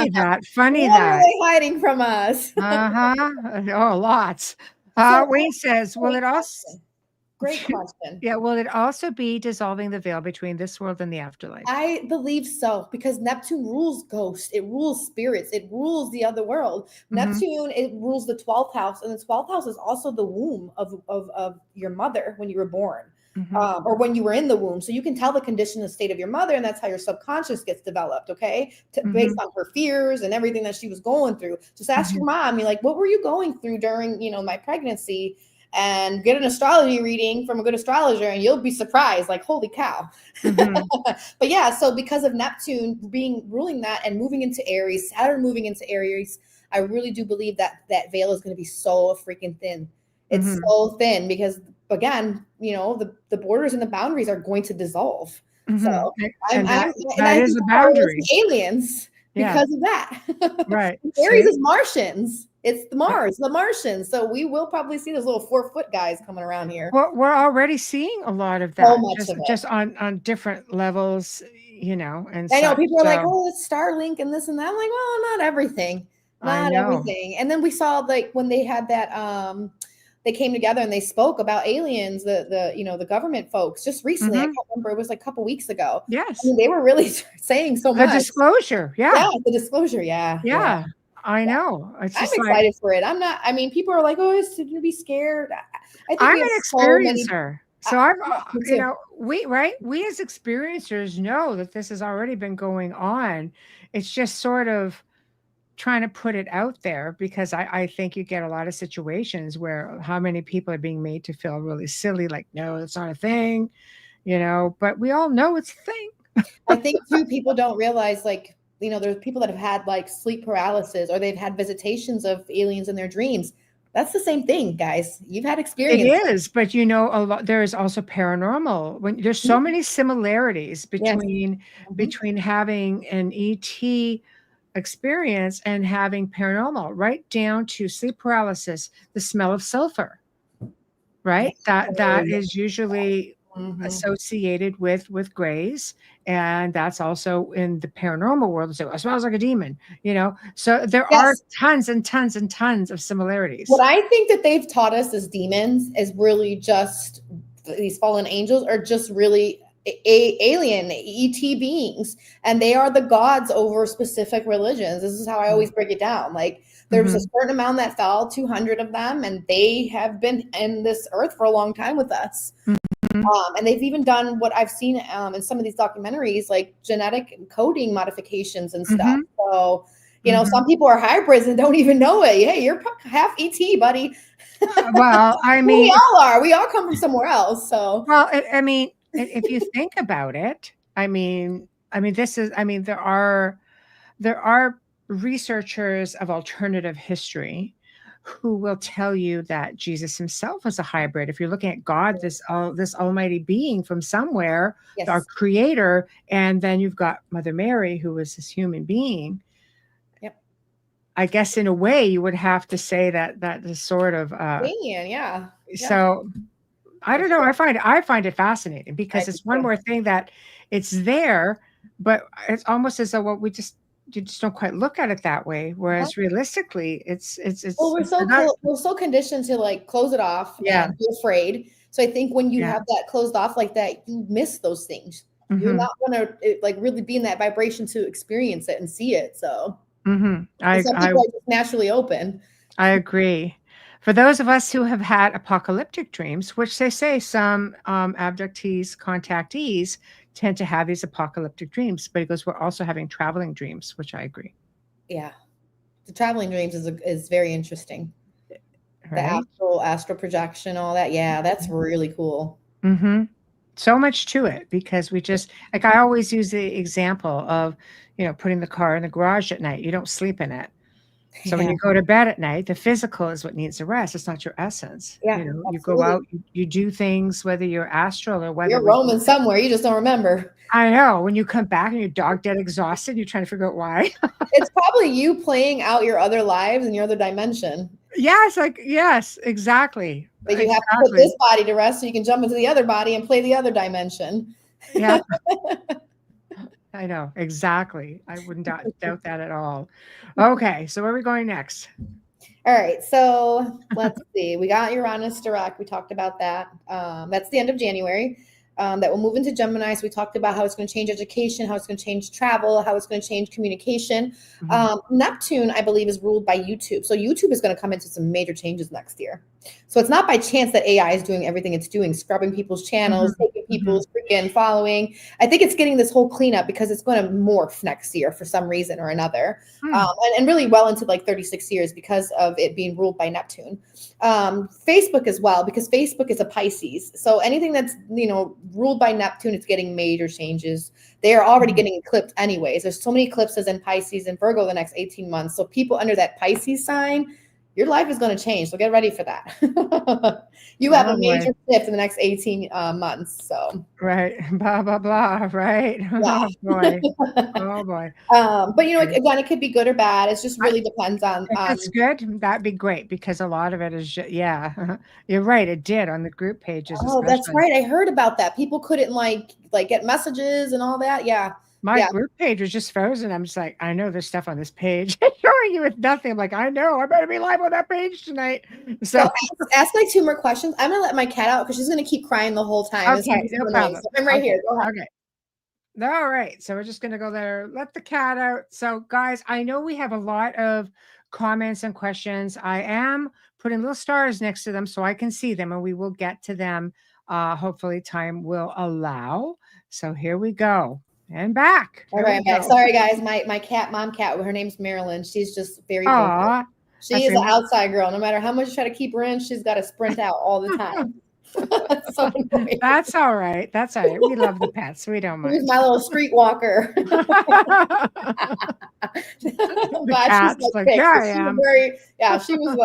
that. What are they hiding from us? Oh, lots. Wayne says, will it also? Great question. Yeah, will it also be dissolving the veil between this world and the afterlife? I believe so, because Neptune rules ghosts, it rules spirits, it rules the other world. Neptune, it rules the 12th house, and the 12th house is also the womb of your mother when you were born. Or when you were in the womb. So you can tell the condition and state of your mother, and that's how your subconscious gets developed, okay? Based on her fears and everything that she was going through. Just ask your mom, you're like, what were you going through during, my pregnancy? And get an astrology reading from a good astrologer, and you'll be surprised, like, holy cow. But yeah, so because of Neptune ruling that and moving into Aries, Saturn moving into Aries, I really do believe that veil is going to be so freaking thin. It's so thin because, again, the borders and the boundaries are going to dissolve. So that is the boundary. Aliens because of that. Right. Aries is Martians. It's the Martians. So we will probably see those little 4-foot guys coming around here. Well, we're already seeing a lot of that. So much of it. Just on different levels, and I know people are like, oh, it's Starlink and this and that. I'm like, well, not everything. Not everything. And then we saw, like, when they had that they came together and they spoke about aliens, the government folks just recently. I can't remember, it was like a couple weeks ago. Yes. I mean, they were really saying so much. The disclosure. Yeah, the disclosure. Yeah. I know. I'm excited for it. People are like, oh, it's to be scared. I'm an experiencer. So we as experiencers know that this has already been going on. It's just sort of trying to put it out there, because I think you get a lot of situations where how many people are being made to feel really silly, like, no, it's not a thing, but we all know it's a thing. I think too, people don't realize, like, there's people that have had like sleep paralysis, or they've had visitations of aliens in their dreams. That's the same thing, guys. You've had experience. It is, but a lot. There is also paranormal. When there's so many similarities between having an ET experience and having paranormal, right down to sleep paralysis, the smell of sulfur, right? That is usually associated with grays, and that's also in the paranormal world. So it smells like a demon, so there are tons and tons and tons of similarities. What I think that they've taught us as demons is really just these fallen angels are just really alien ET beings, and they are the gods over specific religions. This is how I always break it down. Like, there's a certain amount that fell, 200 of them, and they have been in this earth for a long time with us. And they've even done what I've seen in some of these documentaries, like genetic coding modifications and stuff. So, some people are hybrids and don't even know it. Hey, you're half ET, buddy. Well, I mean, we all are. We all come from somewhere else. So, well, if you think about it, there are researchers of alternative history who will tell you that Jesus himself was a hybrid. If you're looking at God, this almighty being from somewhere, our creator, and then you've got Mother Mary, who was this human being. Yep. I guess in a way you would have to say that is sort of alien, So I don't know. I find it fascinating, because it's one more thing that it's there, but it's almost as though you just don't quite look at it that way. Whereas realistically, it's well, we're so conditioned to like close it off and be afraid. So I think when you have that closed off like that, you miss those things. You're not going to like really be in that vibration to experience it and see it. So some people are just naturally open. I agree. For those of us who have had apocalyptic dreams, which they say some abductees, contactees tend to have these apocalyptic dreams, but it goes, we're also having traveling dreams, which I agree. yeah, the traveling dreams is very interesting. Right. The astral projection, all that. Yeah, that's really cool. Mm-hmm. So much to it because we just like I always use the example of, putting the car in the garage at night. You don't sleep in it. So when Yeah, you go to bed at night, the physical is what needs a rest. It's not your essence. yeah, You go absolutely. out, you do things, whether you're astral or whether You're roaming somewhere, you just don't remember. I know when you come back and you're dog dead exhausted, you're trying to figure out why. It's probably you playing out your other lives in your other dimension. Yes, exactly. But you have to put Exactly. this body to rest so you can jump into the other body and play the other dimension. Yeah, I know. Exactly. I wouldn't doubt that at all. Okay, so where are we going next? All right, so let's see. We got Uranus direct. We talked about that. That's the end of January. That will move into Gemini. So we talked about how it's going to change education, how it's going to change travel, how it's going to change communication. Neptune, I believe, is ruled by YouTube. So YouTube is going to come into some major changes next year. So it's not by chance that AI is doing everything it's doing, scrubbing people's channels, taking people's freaking following. I think it's getting this whole cleanup because it's going to morph next year for some reason or another. And really well into like 36 years because of it being ruled by Neptune. Facebook as well, because Facebook is a Pisces. So anything that's, ruled by Neptune, it's getting major changes. They are already getting eclipsed anyways. There's so many eclipses in Pisces and Virgo the next 18 months. So people under that Pisces sign, your life is going to change. So get ready for that. You have a major shift in the next 18 months. So right, blah blah blah. Right. yeah. Oh boy. Oh boy. But again, it could be good or bad. It just really depends on. If it's good, that'd be great because a lot of it is you're right. It did on the group pages. Oh, that's especially. right. I heard about that. People couldn't like get messages and all that. Yeah. My group page was just frozen. I'm just like, I know there's stuff on this page showing you with nothing. I'm like, I know. I better be live on that page tonight. So ask like 2 more questions. I'm gonna let my cat out because she's gonna keep crying the whole time. Okay, no problem. So I'm right here. Go ahead. Okay. All right. So we're just going to go there. Let the cat out. So, guys, I know we have a lot of comments and questions. I am putting little stars next to them so I can see them, and we will get to them. Hopefully, time will allow. So, here we go. And back. All right, back. Sorry, guys. My cat, mom cat, her name's Marilyn. She's just very vocal. She is an outside girl. No matter how much you try to keep her in, she's got to sprint out all the time. So that's all right. That's all right. We love the pets. We don't mind. She's my little street walker. The cat's like, yeah, I am. She was.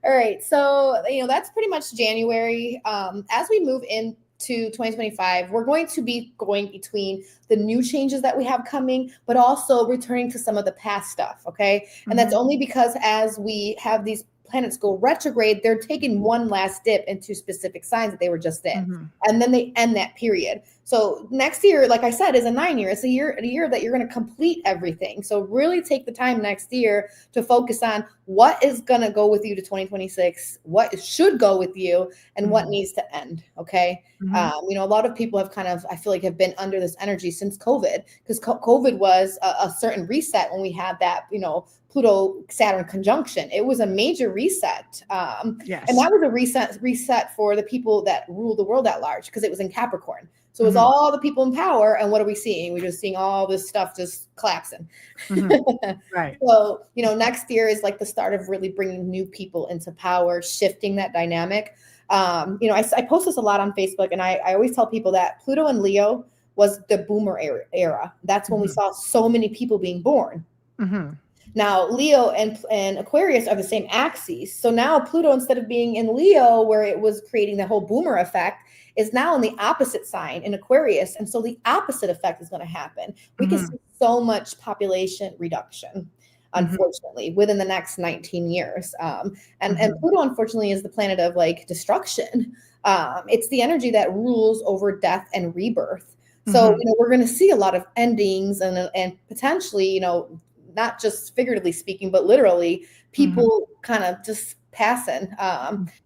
All right. So, that's pretty much January. As we move into 2025, we're going to be going between the new changes that we have coming, but also returning to some of the past stuff. Okay. And that's only because as we have these planets go retrograde, they're taking one last dip into specific signs that they were just in. And then they end that period. So next year, like I said, is a 9 year. It's a year that you're going to complete everything. So really take the time next year to focus on what is going to go with you to 2026, what should go with you, and what needs to end. Okay. A lot of people have I feel like have been under this energy since COVID, because COVID was a certain reset when we had that, Pluto Saturn conjunction. It was a major reset. Yes. And that was a reset for the people that rule the world at large, because it was in Capricorn. So it was all the people in power. And what are we seeing? We're just seeing all this stuff just collapsing. Right. So, next year is like the start of really bringing new people into power, shifting that dynamic. I post this a lot on Facebook, and I always tell people that Pluto and Leo was the boomer era. That's when we saw so many people being born. Now, Leo and Aquarius are the same axes. So now Pluto, instead of being in Leo, where it was creating the whole boomer effect, is now in the opposite sign in Aquarius. And so the opposite effect is going to happen. We can see so much population reduction, unfortunately, within the next 19 years. And Pluto, unfortunately, is the planet of like destruction. It's the energy that rules over death and rebirth. So, we're going to see a lot of endings and potentially, not just figuratively speaking, but literally people kind of just passing,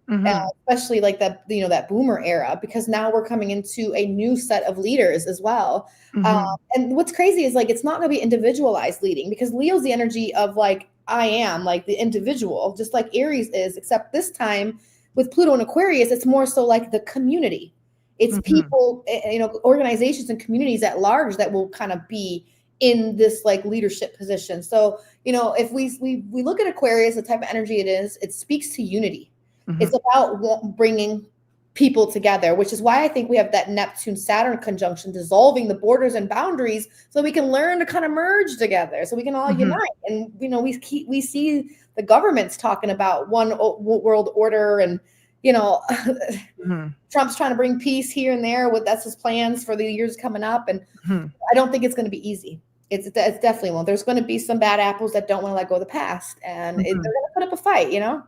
especially like that, that boomer era, because now we're coming into a new set of leaders as well. And what's crazy is like, it's not going to be individualized leading, because Leo's the energy of like, I am like the individual, just like Aries is, except this time with Pluto and Aquarius, it's more so like the community. It's people, organizations and communities at large that will kind of be in this like leadership position. So, you know, if we look at Aquarius, the type of energy it is, it speaks to unity. It's about bringing people together, which is why I think we have that Neptune-Saturn conjunction, dissolving the borders and boundaries so we can learn to kind of merge together, so we can all unite. And, you know, we see the governments talking about one world order, and, you know, Trump's trying to bring peace here and there. That's his plans for the years coming up. And I don't think it's going to be easy. It's definitely won't. There's going to be some bad apples that don't want to let go of the past, and they're going to put up a fight, you know?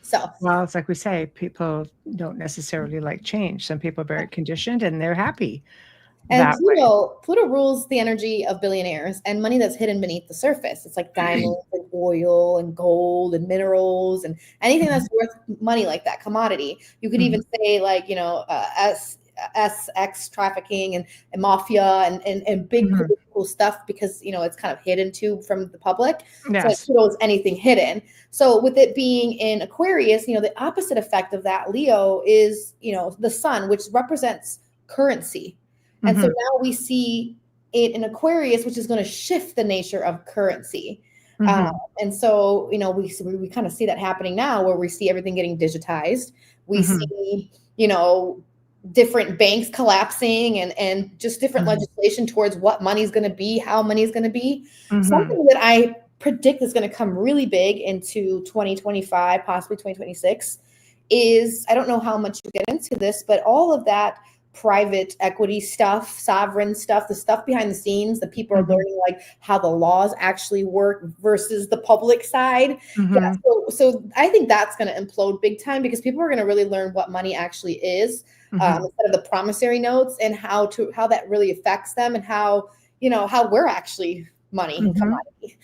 So, well, it's like we say, people don't necessarily like change. Some people are very conditioned and they're happy. And Pluto rules the energy of billionaires and money that's hidden beneath the surface. It's like diamonds and oil and gold and minerals and anything that's worth money, like that commodity. You could even say, like, you know, sex trafficking and mafia and big political stuff, because, you know, it's kind of hidden too from the public. Yes. So Pluto's anything hidden. So with it being in Aquarius, you know, the opposite effect of that, Leo, is, you know, the sun, which represents currency. And so now we see it in Aquarius, which is going to shift the nature of currency. And so, you know, we kind of see that happening now, where we see everything getting digitized. We see, you know, different banks collapsing and just different legislation towards what money is going to be, how money is going to be. Something that I predict is going to come really big into 2025, possibly 2026, is, I don't know how much you get into this, but all of that private equity stuff, sovereign stuff, the stuff behind the scenes that people are learning, like how the laws actually work versus the public side. So I think that's going to implode big time, because people are going to really learn what money actually is, instead of the promissory notes, and how that really affects them, and how, you know, how we're actually money and commodity.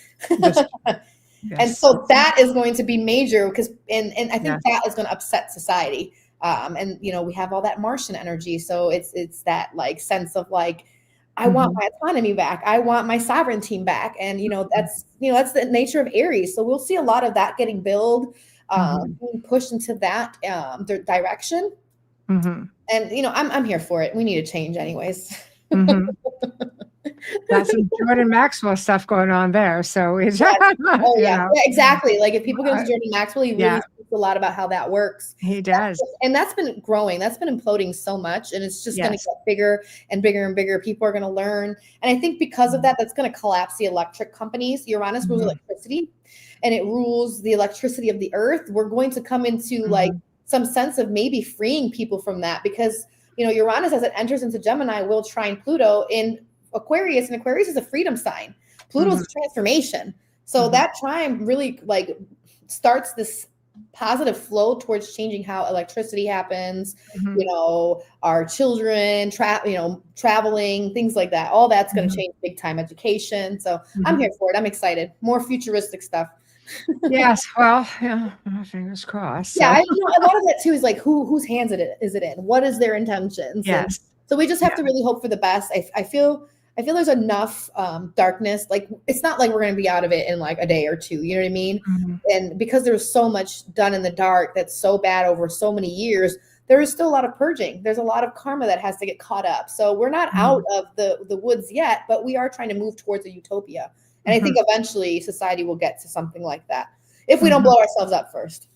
And so that is going to be major, because and I think that is going to upset society. And, you know, we have all that Martian energy. So it's that like sense of like, I want my autonomy back. I want my sovereignty back. And, you know, that's the nature of Aries. So we'll see a lot of that getting built, being pushed into that direction. And, you know, I'm here for it. We need to change anyways. That's some Jordan Maxwell stuff going on there. So it's yeah, exactly. Like if people get into Jordan Maxwell, he really speaks a lot about how that works. He does. And that's been growing. That's been imploding so much. And it's just going to get bigger and bigger and bigger. People are going to learn. And I think because of that, that's going to collapse the electric companies. Uranus rules electricity, and it rules the electricity of the earth. We're going to come into like some sense of maybe freeing people from that, because, you know, Uranus, as it enters into Gemini, will trine Pluto in Aquarius, and Aquarius is a freedom sign. Pluto's a transformation. So that trine really like starts this positive flow towards changing how electricity happens, you know, our children, traveling, things like that. All that's going to change big time. Education. So I'm here for it. I'm excited. More futuristic stuff. Yes. Well, yeah, fingers crossed. So. Yeah. I, you know, a lot of that too is like, whose hands is it in? What is their intentions? Yes. And so we just have to really hope for the best. I feel there's enough darkness. Like, it's not like we're going to be out of it in like a day or two. You know what I mean? And because there's so much done in the dark that's so bad over so many years, there is still a lot of purging. There's a lot of karma that has to get caught up. So we're not out of the woods yet, but we are trying to move towards a utopia. And I think eventually society will get to something like that if we don't blow ourselves up first.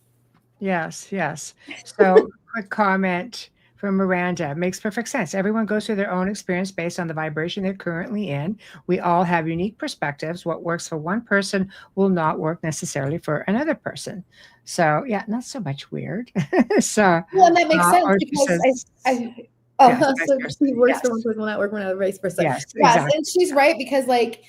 Yes, yes. So quick comment from Miranda. Makes perfect sense. Everyone goes through their own experience based on the vibration they're currently in. We all have unique perspectives. What works for one person will not work necessarily for another person. So yeah, not so much weird. So well, and that makes sense because so she works for one person will not work for another, vice versa. Yes, exactly. And she's right, because like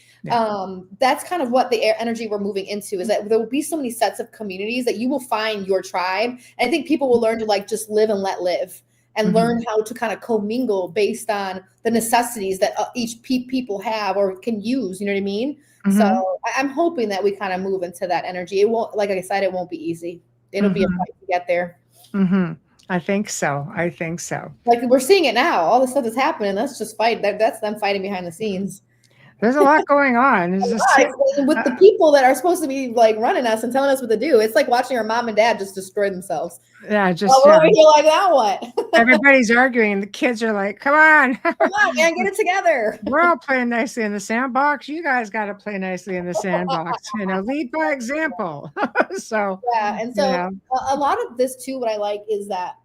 that's kind of what the energy we're moving into, is that there will be so many sets of communities that you will find your tribe. And I think people will learn to like just live and let live, and learn how to kind of commingle based on the necessities that each people have or can use. You know what I mean? So I'm hoping that we kind of move into that energy. It won't, like I said, it won't be easy. It'll be a fight to get there. I think so. Like we're seeing it now. All the stuff that's happening, that's just fight. That's them fighting behind the scenes. There's a lot going on. It's just, with the people that are supposed to be like running us and telling us what to do. It's like watching our mom and dad just destroy themselves. yeah, just we're over here like, now what? Everybody's arguing. The kids are like, come on. Come on, man, get it together. We're all playing nicely in the sandbox. You guys got to play nicely in the sandbox. Lead by example. So yeah, and so a lot of this too, what I like is that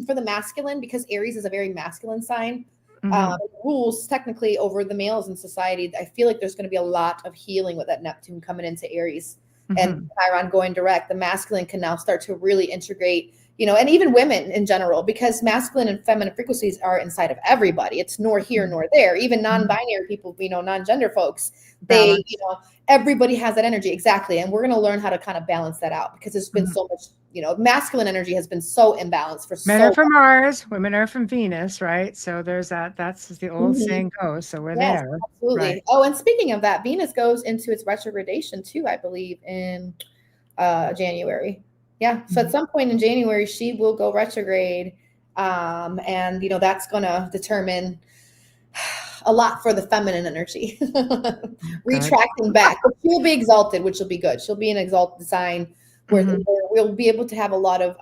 for the masculine, because Aries is a very masculine sign, rules technically over the males in society. I feel like there's going to be a lot of healing with that Neptune coming into Aries and Chiron going direct. The masculine can now start to really integrate, and even women in general, because masculine and feminine frequencies are inside of everybody. It's nor here nor there. Even non-binary people, non-gender folks, they, everybody has that energy. Exactly. And we're going to learn how to kind of balance that out, because there's been so much, masculine energy has been so imbalanced for men are from Mars, women are from Venus, right? So there's that's the old saying goes. So we're there. Absolutely. Right. Oh, and speaking of that, Venus goes into its retrogradation too, I believe, in January. Yeah. So at some point in January, she will go retrograde. And that's gonna determine a lot for the feminine energy. Retracting back. But she'll be exalted, which will be good. She'll be an exalted sign where we'll be able to have a lot of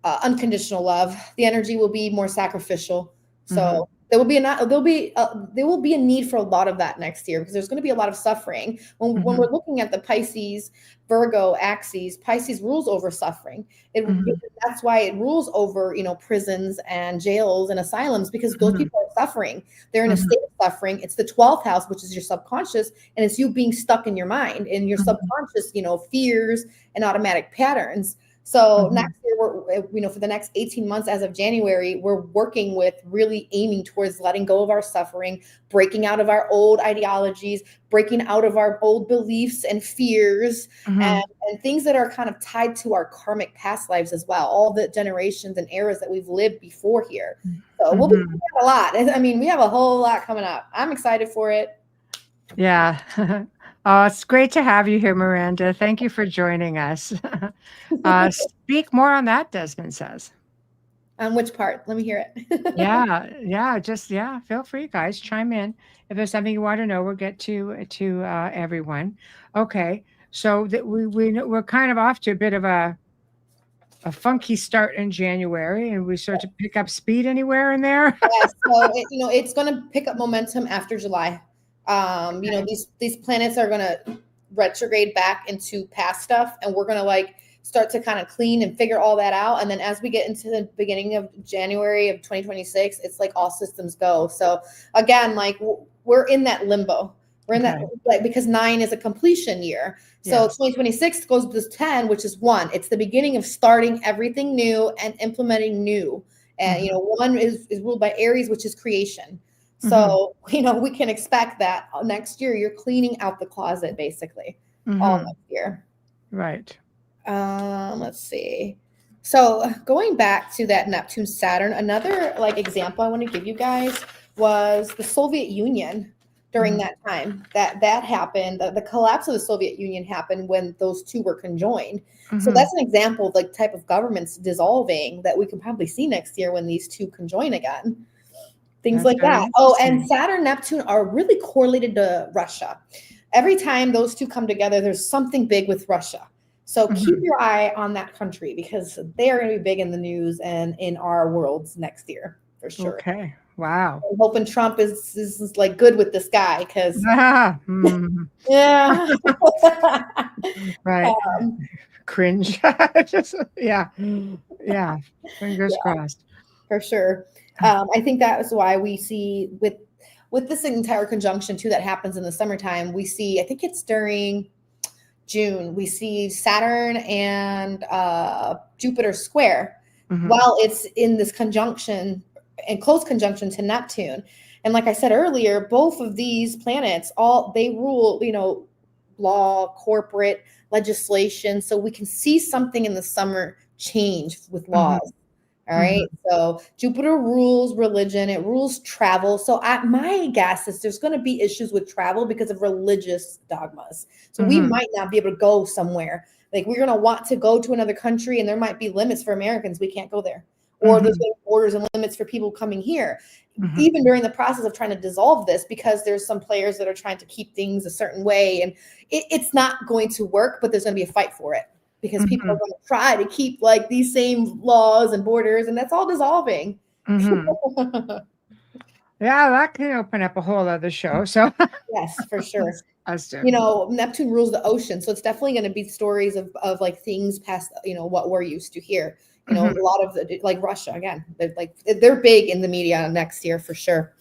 unconditional love. The energy will be more sacrificial. So there will be a need for a lot of that next year, because there's going to be a lot of suffering. When we're looking at the Pisces Virgo axes, Pisces rules over suffering. That's why it rules over prisons and jails and asylums, because those people are suffering. They're in a state of suffering. It's the 12th house, which is your subconscious, and it's you being stuck in your mind and your subconscious, fears and automatic patterns. So next year, we're, for the next 18 months as of January, we're working with really aiming towards letting go of our suffering, breaking out of our old ideologies, breaking out of our old beliefs and fears, and things that are kind of tied to our karmic past lives as well, all the generations and eras that we've lived before here. So we'll be doing a lot. I mean, we have a whole lot coming up. I'm excited for it. Yeah. Oh, it's great to have you here, Miranda. Thank you for joining us. Speak more on that, Desmond says. On which part? Let me hear it. Feel free, guys. Chime in. If there's something you want to know, we'll get to everyone. Okay. So we're kind of off to a bit of a funky start in January, and we start to pick up speed anywhere in there. Yeah, so it's going to pick up momentum after July. These planets are going to retrograde back into past stuff, and we're going to start to kind of clean and figure all that out. And then as we get into the beginning of January of 2026, it's like all systems go. So again, we're in that limbo. We're in that, because 9 is a completion year. So 2026 goes to this 10, which is 1. It's the beginning of starting everything new and implementing new. And, 1 is ruled by Aries, which is creation. So, we can expect that next year you're cleaning out the closet, basically, all next year. Right. Let's see. So going back to that Neptune Saturn, another example I want to give you guys was the Soviet Union during that time. That happened. The collapse of the Soviet Union happened when those two were conjoined. So that's an example of type of governments dissolving that we can probably see next year when these two conjoin again. Things like that. Oh, and Saturn, Neptune are really correlated to Russia. Every time those two come together, there's something big with Russia. So keep your eye on that country, because they are going to be big in the news and in our worlds next year, for sure. Okay. Wow. I'm hoping Trump is good with this guy, because yeah. Right. Cringe. Yeah. Fingers crossed. For sure. I think that is why we see with this entire conjunction too that happens in the summertime, we see, I think it's during June, we see Saturn and Jupiter square while it's in this conjunction and close conjunction to Neptune. And like I said earlier, both of these planets, they rule, law, corporate, legislation. So we can see something in the summer change with laws. All right. So Jupiter rules religion. It rules travel. So my guess is there's going to be issues with travel because of religious dogmas. So we might not be able to go somewhere. We're going to want to go to another country, and there might be limits for Americans. We can't go there. or there's been borders and limits for people coming here. Even during the process of trying to dissolve this, because there's some players that are trying to keep things a certain way, and it's not going to work, but there's going to be a fight for it, because people are going to try to keep like these same laws and borders, and that's all dissolving. Yeah, that can open up a whole other show. So yes, for sure. You know, Neptune rules the ocean, so it's definitely going to be stories of like things past, you know, what we're used to here. You know, a lot of the, like Russia, again, they're big in the media next year for sure.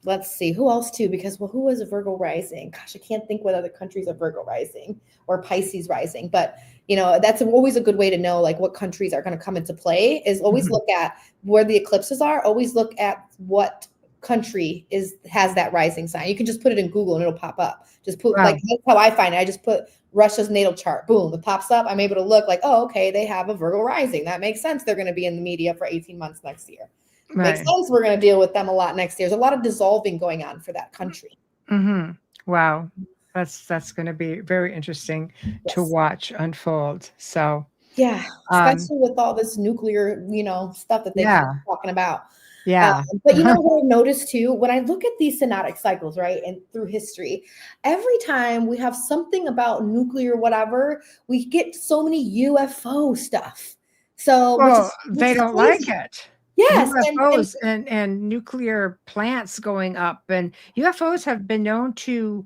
Let's see who else too, because who is a Virgo rising? Gosh, I can't think what other countries are Virgo rising or Pisces rising, but you know, that's always a good way to know like what countries are going to come into play. Is always look at where the eclipses are. Always look at what country has that rising sign. You can just put it in Google and it'll pop up. Just put like, that's how I find it. I just put Russia's natal chart. Boom, it pops up. I'm able to look like, oh, okay, they have a Virgo rising. That makes sense. They're going to be in the media for 18 months next year. Makes sense. We're going to deal with them a lot next year. There's a lot of dissolving going on for that country. Wow. That's going to be very interesting to watch unfold. So yeah, especially with all this nuclear, you know, stuff that they're talking about. But you know what I've noticed too, when I look at these synodic cycles, right, and through history, every time we have something about nuclear, whatever, we get so many UFO stuff. So they don't like it. Yes, UFOs and nuclear plants going up, and UFOs have been known to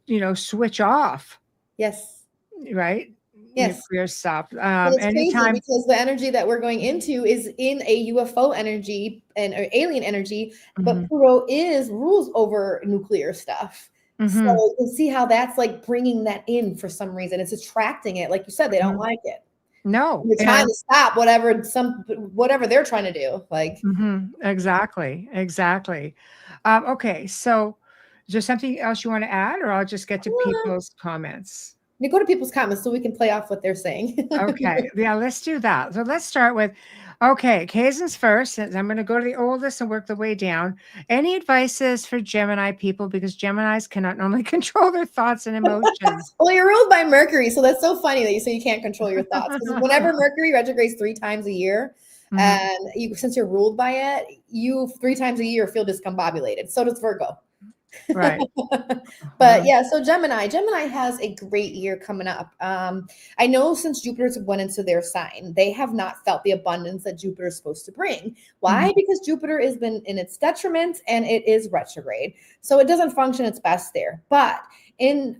you know, switch off. Yes. Right. Yes. Nuclear stuff. It's crazy because the energy that we're going into is in a UFO energy and alien energy, but Pluto rules over nuclear stuff. So you can see how that's like bringing that in for some reason. It's attracting it. Like you said, they don't like it. No, you're trying to stop whatever they're trying to do. Like exactly. Okay, so is there something else you want to add, or I'll just get to people's comments? You go to people's comments so we can play off what they're saying. Okay, yeah, let's do that. So let's start with, okay, Kaizen's first, and I'm going to go to the oldest and work the way down. Any advices for Gemini people, because Geminis cannot normally control their thoughts and emotions? Well, you're ruled by Mercury, so that's so funny that you say you can't control your thoughts. Because whenever Mercury retrogrades 3 times a year, and since you're ruled by it, you 3 times a year feel discombobulated. So does Virgo. Right. But yeah, so Gemini has a great year coming up. I know since Jupiter's went into their sign, they have not felt the abundance that Jupiter is supposed to bring. Why? Because Jupiter has been in its detriment and it is retrograde. So it doesn't function its best there. But in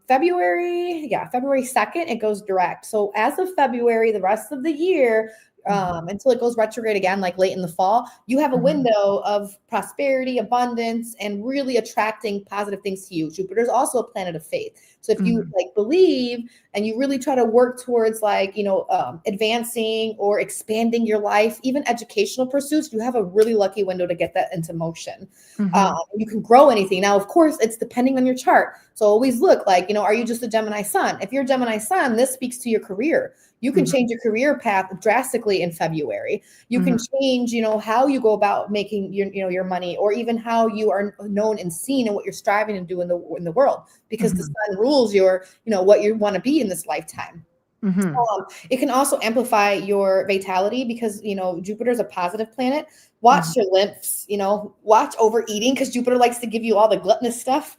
February 2nd, it goes direct. So as of February, the rest of the year, until it goes retrograde again, like late in the fall, you have a window of prosperity, abundance, and really attracting positive things to you. Jupiter's also a planet of faith. So if you like believe and you really try to work towards like, you know, advancing or expanding your life, even educational pursuits, you have a really lucky window to get that into motion. You can grow anything. Now, of course, it's depending on your chart. So always look like, you know, are you just a Gemini sun? If you're a Gemini sun, this speaks to your career. You can change your career path drastically in February. You can change, you know, how you go about making your money, or even how you are known and seen and what you're striving to do in the world, because the sun rules your, you know, what you want to be in this lifetime. It can also amplify your vitality because, you know, Jupiter is a positive planet. Watch your lymphs, you know, watch overeating, because Jupiter likes to give you all the gluttonous stuff.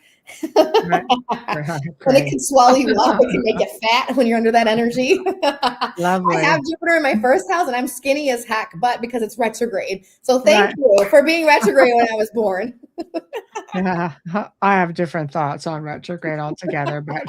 Right. When it can swallow you up, it can make you fat when you're under that energy. Lovely. I have Jupiter in my first house and I'm skinny as heck, but because it's retrograde. So thank you for being retrograde when I was born. Yeah, I have different thoughts on retrograde altogether, but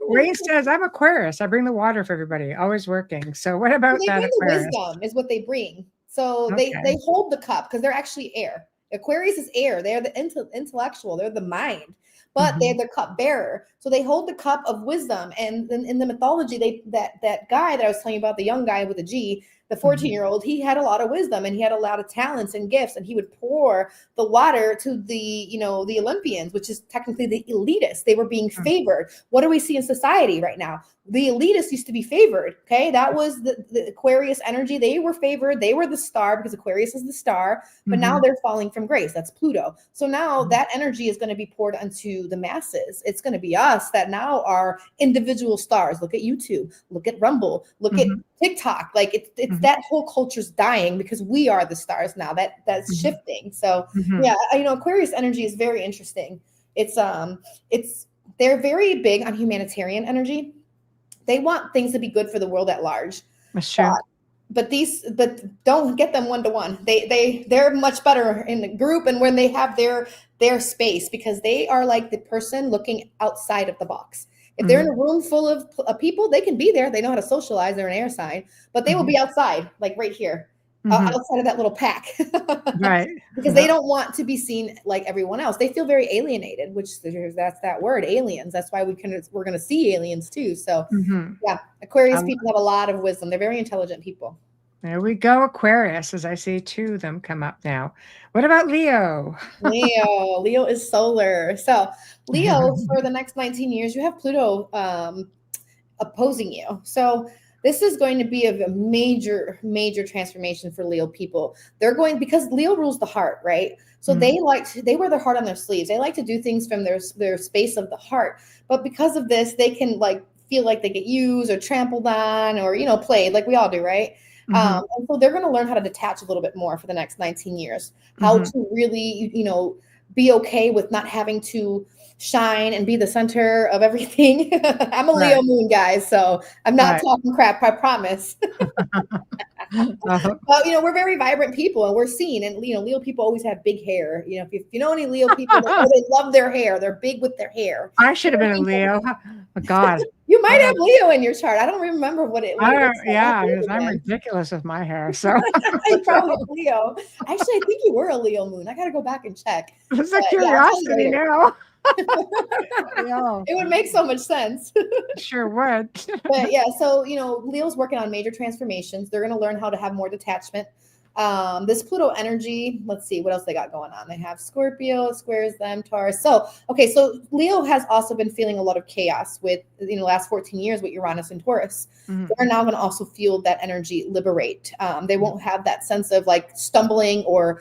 Ray says, I'm Aquarius. I bring the water for everybody, always working. So what about that? Aquarius? Wisdom is what they bring. So they hold the cup because they're actually air. Aquarius is air. They're the intellectual. They're the mind, but they're the cup bearer. So they hold the cup of wisdom. And in the mythology, that guy that I was telling you about, the young guy with a G, the 14-year-old, he had a lot of wisdom and he had a lot of talents and gifts, and he would pour the water to the, the Olympians, which is technically the elitists. They were being favored. What do we see in society right now? The elitists used to be favored. Okay. That was the Aquarius energy. They were favored. They were the star because Aquarius is the star, but now they're falling from grace. That's Pluto. So now that energy is going to be poured onto the masses. It's going to be us that now are individual stars. Look at YouTube, look at Rumble, look at TikTok. Like it's that whole culture's dying because we are the stars now. That's shifting. So yeah, Aquarius energy is very interesting. They're very big on humanitarian energy. They want things to be good for the world at large. That's true. But don't get them one-to-one. They're much better in the group and when they have their space, because they are like the person looking outside of the box. If they're in a room full of people, they can be there. They know how to socialize. They're an air sign, but they will be outside, like right here, outside of that little pack. Right. Because they don't want to be seen like everyone else. They feel very alienated, which that's that word, aliens. That's why we're going to see aliens too. So yeah, Aquarius people have a lot of wisdom. They're very intelligent people. There we go, Aquarius, as I see two of them come up now. What about Leo? Leo is solar. So Leo, for the next 19 years, you have Pluto opposing you. So this is going to be a major, major transformation for Leo people. Because Leo rules the heart, right? So they wear their heart on their sleeves. They like to do things from their space of the heart. But because of this, they can feel like they get used or trampled on or, played like we all do, right? And so they're going to learn how to detach a little bit more for the next 19 years, how to really, be okay with not having to shine and be the center of everything. I'm a Leo moon, guys, so I'm not talking crap, I promise. But we're very vibrant people and we're seen, and Leo people always have big hair. If you know any Leo people, they love their hair. They're big with their hair. I should have been a Leo. Oh, God. You might have Leo in your chart. I don't remember what it was. Yeah, because I'm ridiculous with my hair. So you're probably a Leo. Actually, I think you were a Leo moon. I got to go back and check. It's a curiosity now. It would make so much sense. Sure would. But yeah, so Leo's working on major transformations. They're going to learn how to have more detachment. This Pluto energy, let's see what else they got going on. They have Scorpio, squares them, Taurus. So Leo has also been feeling a lot of chaos with the last 14 years with Uranus and Taurus. They're now going to also feel that energy liberate. They won't have that sense of stumbling or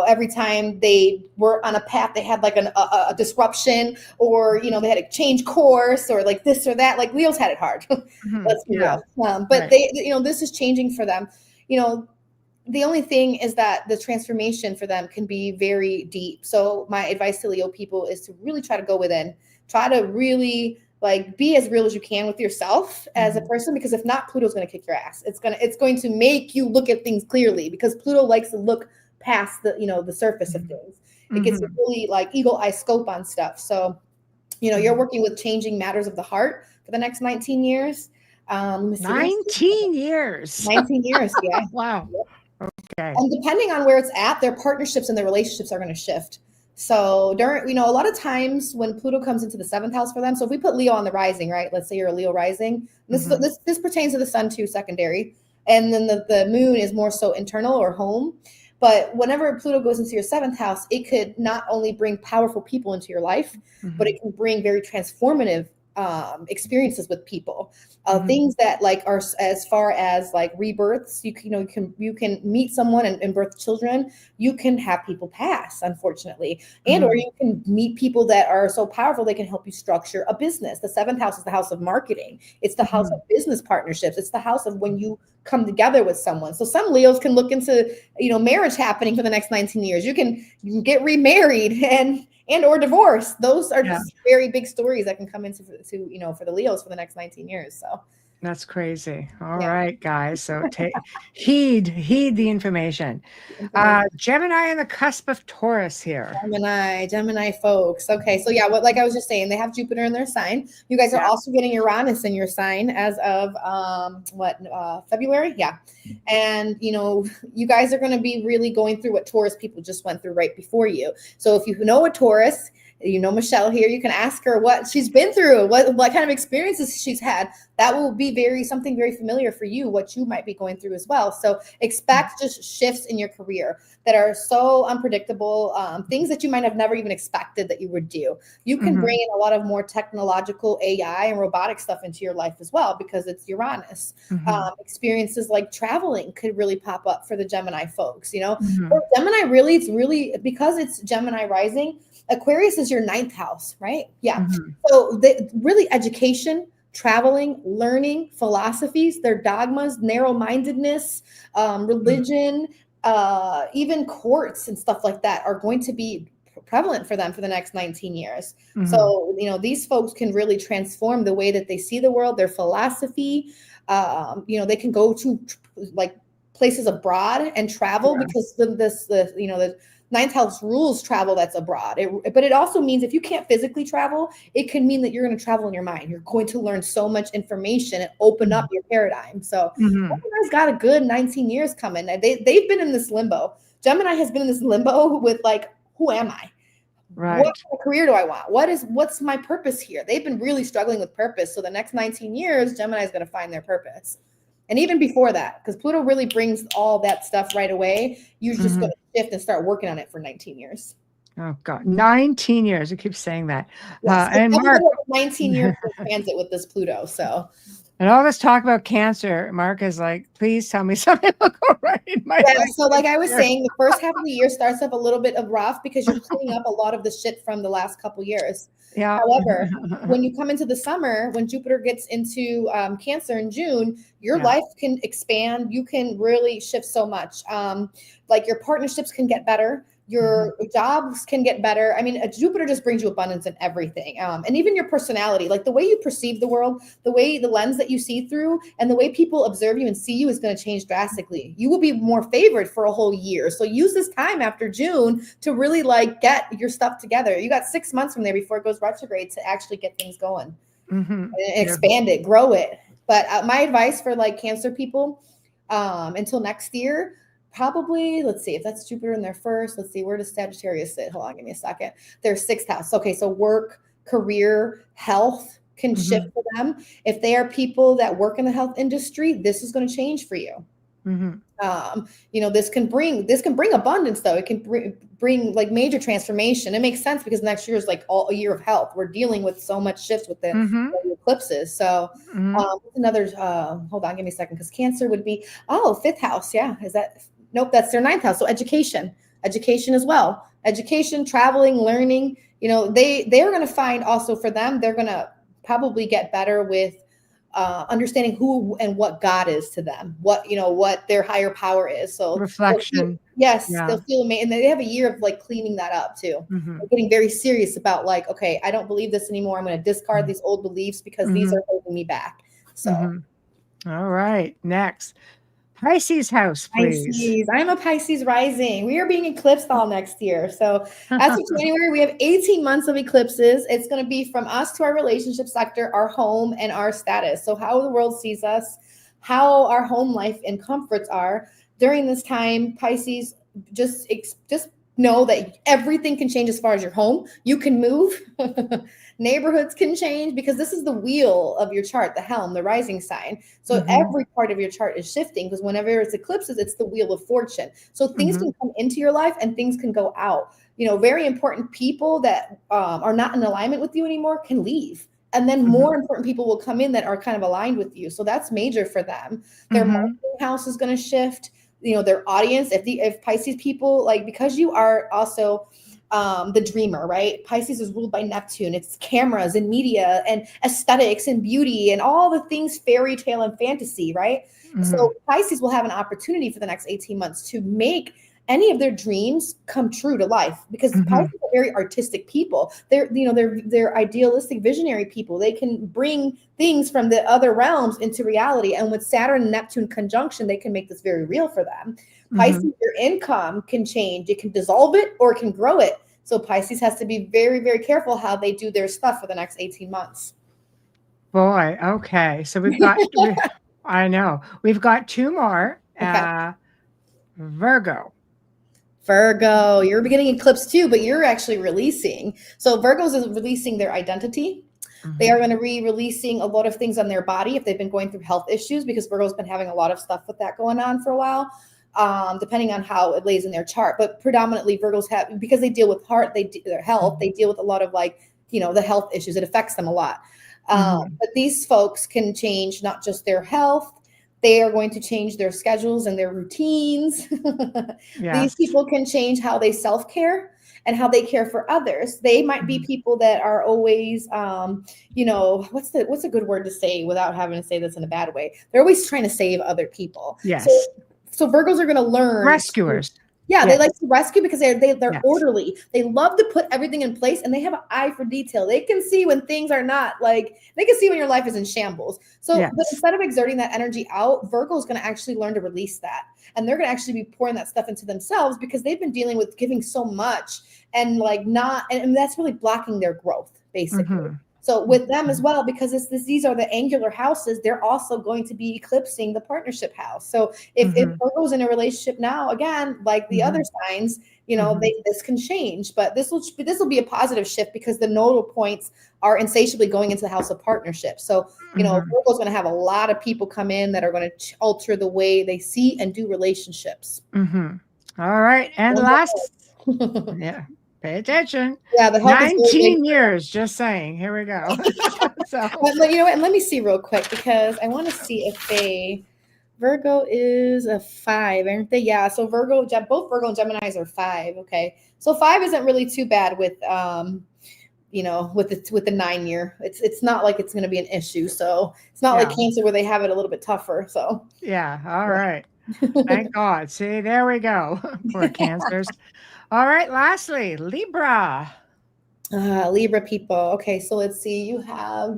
every time they were on a path they had a disruption or they had to change course or this or that. Leo's had it hard. Let's be real. But they this is changing for them. The only thing is that the transformation for them can be very deep. So my advice to Leo people is to really try to go within, try to really be as real as you can with yourself as a person, because if not, Pluto's going to kick your ass. It's going to make you look at things clearly, because Pluto likes to look past the surface of things. It gets really eagle eye scope on stuff. So, you're working with changing matters of the heart for the next 19 years. 19 years. 19 years. Yeah. Wow. Okay. And depending on where it's at, their partnerships and their relationships are going to shift. So during, a lot of times when Pluto comes into the 7th house for them, so if we put Leo on the rising, right? Let's say you're a Leo rising. This pertains to the sun too, secondary. And then the moon is more so internal or home. But whenever Pluto goes into your 7th house, it could not only bring powerful people into your life, but it can bring very transformative experiences with people, things that are as far as rebirths. You can meet someone and birth children. You can have people pass, unfortunately, and or you can meet people that are so powerful they can help you structure a business. The 7th house is the house of marketing. It's the house of business partnerships. It's the house of when you come together with someone. So some Leos can look into marriage happening for the next 19 years. You can get remarried and or divorce. Those are just very big stories that can come into for the Leos for the next 19 years. So that's crazy. All right, guys. So heed the information. Gemini on the cusp of Taurus here. Gemini folks. Okay, so like I was just saying, they have Jupiter in their sign. You guys are also getting Uranus in your sign as of February. Yeah. And you guys are going to be really going through what Taurus people just went through right before you. So if you know a Taurus, Michelle here, you can ask her what she's been through, what kind of experiences she's had. that will be something very familiar for you, what you might be going through as well. So expect just shifts in your career that are so unpredictable, things that you might have never even expected that you would do. You can bring in a lot of more technological AI and robotic stuff into your life as well, because it's Uranus. Experiences like traveling could really pop up for the Gemini folks, For Gemini, really, it's really, because it's Gemini rising, Aquarius is your 9th house, right? Yeah. So really education, traveling, learning, philosophies, their dogmas, narrow-mindedness, religion, even courts and stuff like that are going to be prevalent for them for the next 19 years. So, these folks can really transform the way that they see the world, their philosophy. They can go to like places abroad and travel, because the 9th house rules travel that's abroad. But it also means if you can't physically travel, it can mean that you're going to travel in your mind. You're going to learn so much information and open up your paradigm. So Gemini's got a good 19 years coming. They've been in this limbo. Gemini has been in this limbo with like, who am I? Right. What kind of career do I want? What's my purpose here? They've been really struggling with purpose. So the next 19 years, Gemini is going to find their purpose. And even before that, because Pluto really brings all that stuff right away, you're just going to shift and start working on it for 19 years. Oh, God. 19 years. I keep saying that. Yes, And Mark, 19 years in transit with this Pluto. So, and all this talk about Cancer, Mark is like, please tell me something will go right in my life. So like I was saying, the first half of the year starts up a little bit of rough because you're cleaning up a lot of the shit from the last couple years. Yeah. However, when you come into the summer, when Jupiter gets into Cancer in June, your life can expand. You can really shift so much. Like your partnerships can get better. Your jobs can get better. I mean, Jupiter just brings you abundance in everything. And even your personality, like the way you perceive the world, the lens that you see through, and the way people observe you and see you is going to change drastically. You will be more favored for a whole year. So use this time after June to really like get your stuff together. You got 6 months from there before it goes retrograde to actually get things going and expand it, grow it. But my advice for like Cancer people until next year, probably, let's see, if that's Jupiter in their first, let's see, where does Sagittarius sit? Hold on, give me a second. Their 6th house. Okay, so work, career, health can shift for them. If they are people that work in the health industry, this is going to change for you. This can bring abundance, though. It can bring like major transformation. It makes sense because next year is like all a year of health. We're dealing with so much shifts with the eclipses. So another, hold on, give me a second, because Cancer would be, 5th house. Yeah. Is that? Nope, that's their 9th house. So education as well. Education, traveling, learning, they're going to find also for them, they're going to probably get better with understanding who and what God is to them, what their higher power is. So reflection. They'll feel amazing. And they have a year of like cleaning that up too. They're getting very serious about like, okay, I don't believe this anymore. I'm going to discard these old beliefs because these are holding me back. So, all right, next. Pisces house, please. Pisces. I'm a Pisces rising. We are being eclipsed all next year. So as of January, we have 18 months of eclipses. It's going to be from us to our relationship sector, our home, and our status. So how the world sees us, how our home life and comforts are. During this time, Pisces, just know that everything can change as far as your home. You can move. Neighborhoods can change because this is the wheel of your chart, the helm, the rising sign. So every part of your chart is shifting because whenever it's eclipses, it's the wheel of fortune. So things can come into your life and things can go out. Very important people that are not in alignment with you anymore can leave. And then more important people will come in that are kind of aligned with you. So that's major for them. Their marketing house is going to shift. Their audience, if Pisces people, like, because you are also the dreamer, right? Pisces is ruled by Neptune. It's cameras and media and aesthetics and beauty and all the things fairy tale and fantasy, right? So Pisces will have an opportunity for the next 18 months to make any of their dreams come true to life because Pisces are very artistic people. They're idealistic, visionary people. They can bring things from the other realms into reality. And with Saturn and Neptune conjunction, they can make this very real for them. Pisces, your income can change. It can dissolve it or it can grow it. So Pisces has to be very, very careful how they do their stuff for the next 18 months. Boy, okay. So we've got, I know, we've got 2 more. Okay. Virgo, you're beginning eclipse too, but you're actually releasing. So Virgos is releasing their identity. They are going to be releasing a lot of things on their body if they've been going through health issues, because Virgo's been having a lot of stuff with that going on for a while, depending on how it lays in their chart. But predominantly Virgos have, because they deal with their health, they deal with a lot of the health issues. It affects them a lot. But these folks can change not just their health, they are going to change their schedules and their routines. These people can change how they self-care and how they care for others. They might be people that are always, what's a good word to say without having to say this in a bad way? They're always trying to save other people. Yes. So Virgos are going to learn. Rescuers. They like to rescue because they're orderly. They love to put everything in place, and they have an eye for detail. They can see when things are not they can see when your life is in shambles. So but instead of exerting that energy out, Virgo is going to actually learn to release that. And they're going to actually be pouring that stuff into themselves because they've been dealing with giving so much and and that's really blocking their growth, basically. So with them as well, because these are the angular houses, they're also going to be eclipsing the partnership house. So if Virgo's in a relationship now, again, like the other signs, this can change. But this will be a positive shift because the nodal points are insatiably going into the house of partnership. So, Virgo's going to have a lot of people come in that are going to alter the way they see and do relationships. All right. And last, pay attention. Yeah, the health 19 years, just saying. Here we go. But you know what? And let me see real quick because I want to see if Virgo is a 5, aren't they? Yeah. So both Virgo and Geminis are 5. Okay. So 5 isn't really too bad with with the 9 year. It's not like it's going to be an issue. So it's not like Cancer where they have it a little bit tougher. So yeah. All right. Thank God. See, there we go. Poor Cancers. All right. Lastly, Libra. Libra people. Okay. So let's see. You have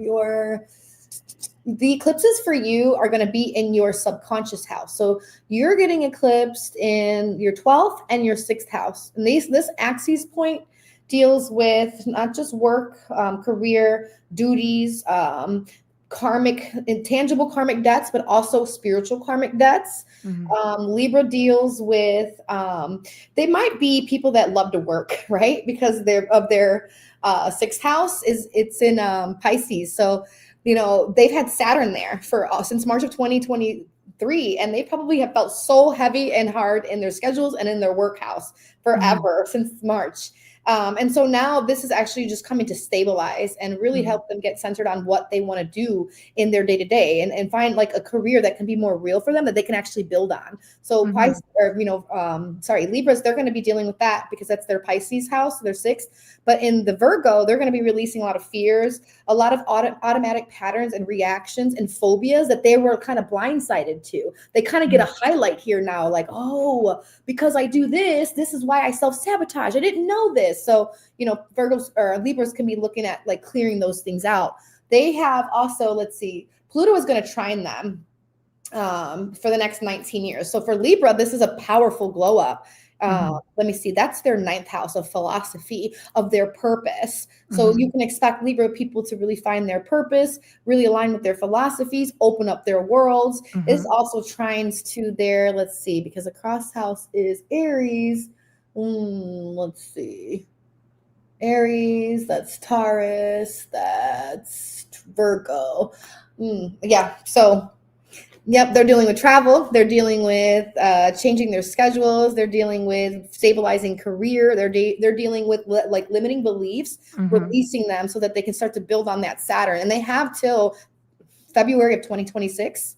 the eclipses for you are going to be in your subconscious house. So you're getting eclipsed in your 12th and your 6th house. And this axis point deals with not just work, career, duties, intangible karmic debts, but also spiritual karmic debts. Libra deals with, they might be people that love to work, right? Because their 6th house it's in Pisces. So, they've had Saturn there since March of 2023, and they probably have felt so heavy and hard in their schedules and in their work house forever since March. And so now this is actually just coming to stabilize and really help them get centered on what they want to do in their day-to-day and find like a career that can be more real for them that they can actually build on. So Libras, they're going to be dealing with that because that's their Pisces house, their 6th. But in the Virgo, they're going to be releasing a lot of fears, a lot of automatic patterns and reactions and phobias that they were kind of blindsided to. They kind of get a highlight here now, like, oh, because I do this is why I self-sabotage. I didn't know this. So, Virgos or Libras can be looking at like clearing those things out. They have also, let's see, Pluto is going to trine them for the next 19 years. So for Libra, this is a powerful glow up. Let me see, that's their 9th house of philosophy, of their purpose. So you can expect Libra people to really find their purpose, really align with their philosophies, open up their worlds. It's also trines to their, let's see, because the cross house is Aries. Let's see. Aries, that's Taurus, that's Virgo. Yeah, so yep, they're dealing with travel. They're dealing with changing their schedules. They're dealing with stabilizing career. They're dealing with like limiting beliefs, releasing them so that they can start to build on that Saturn. And they have till February of 2026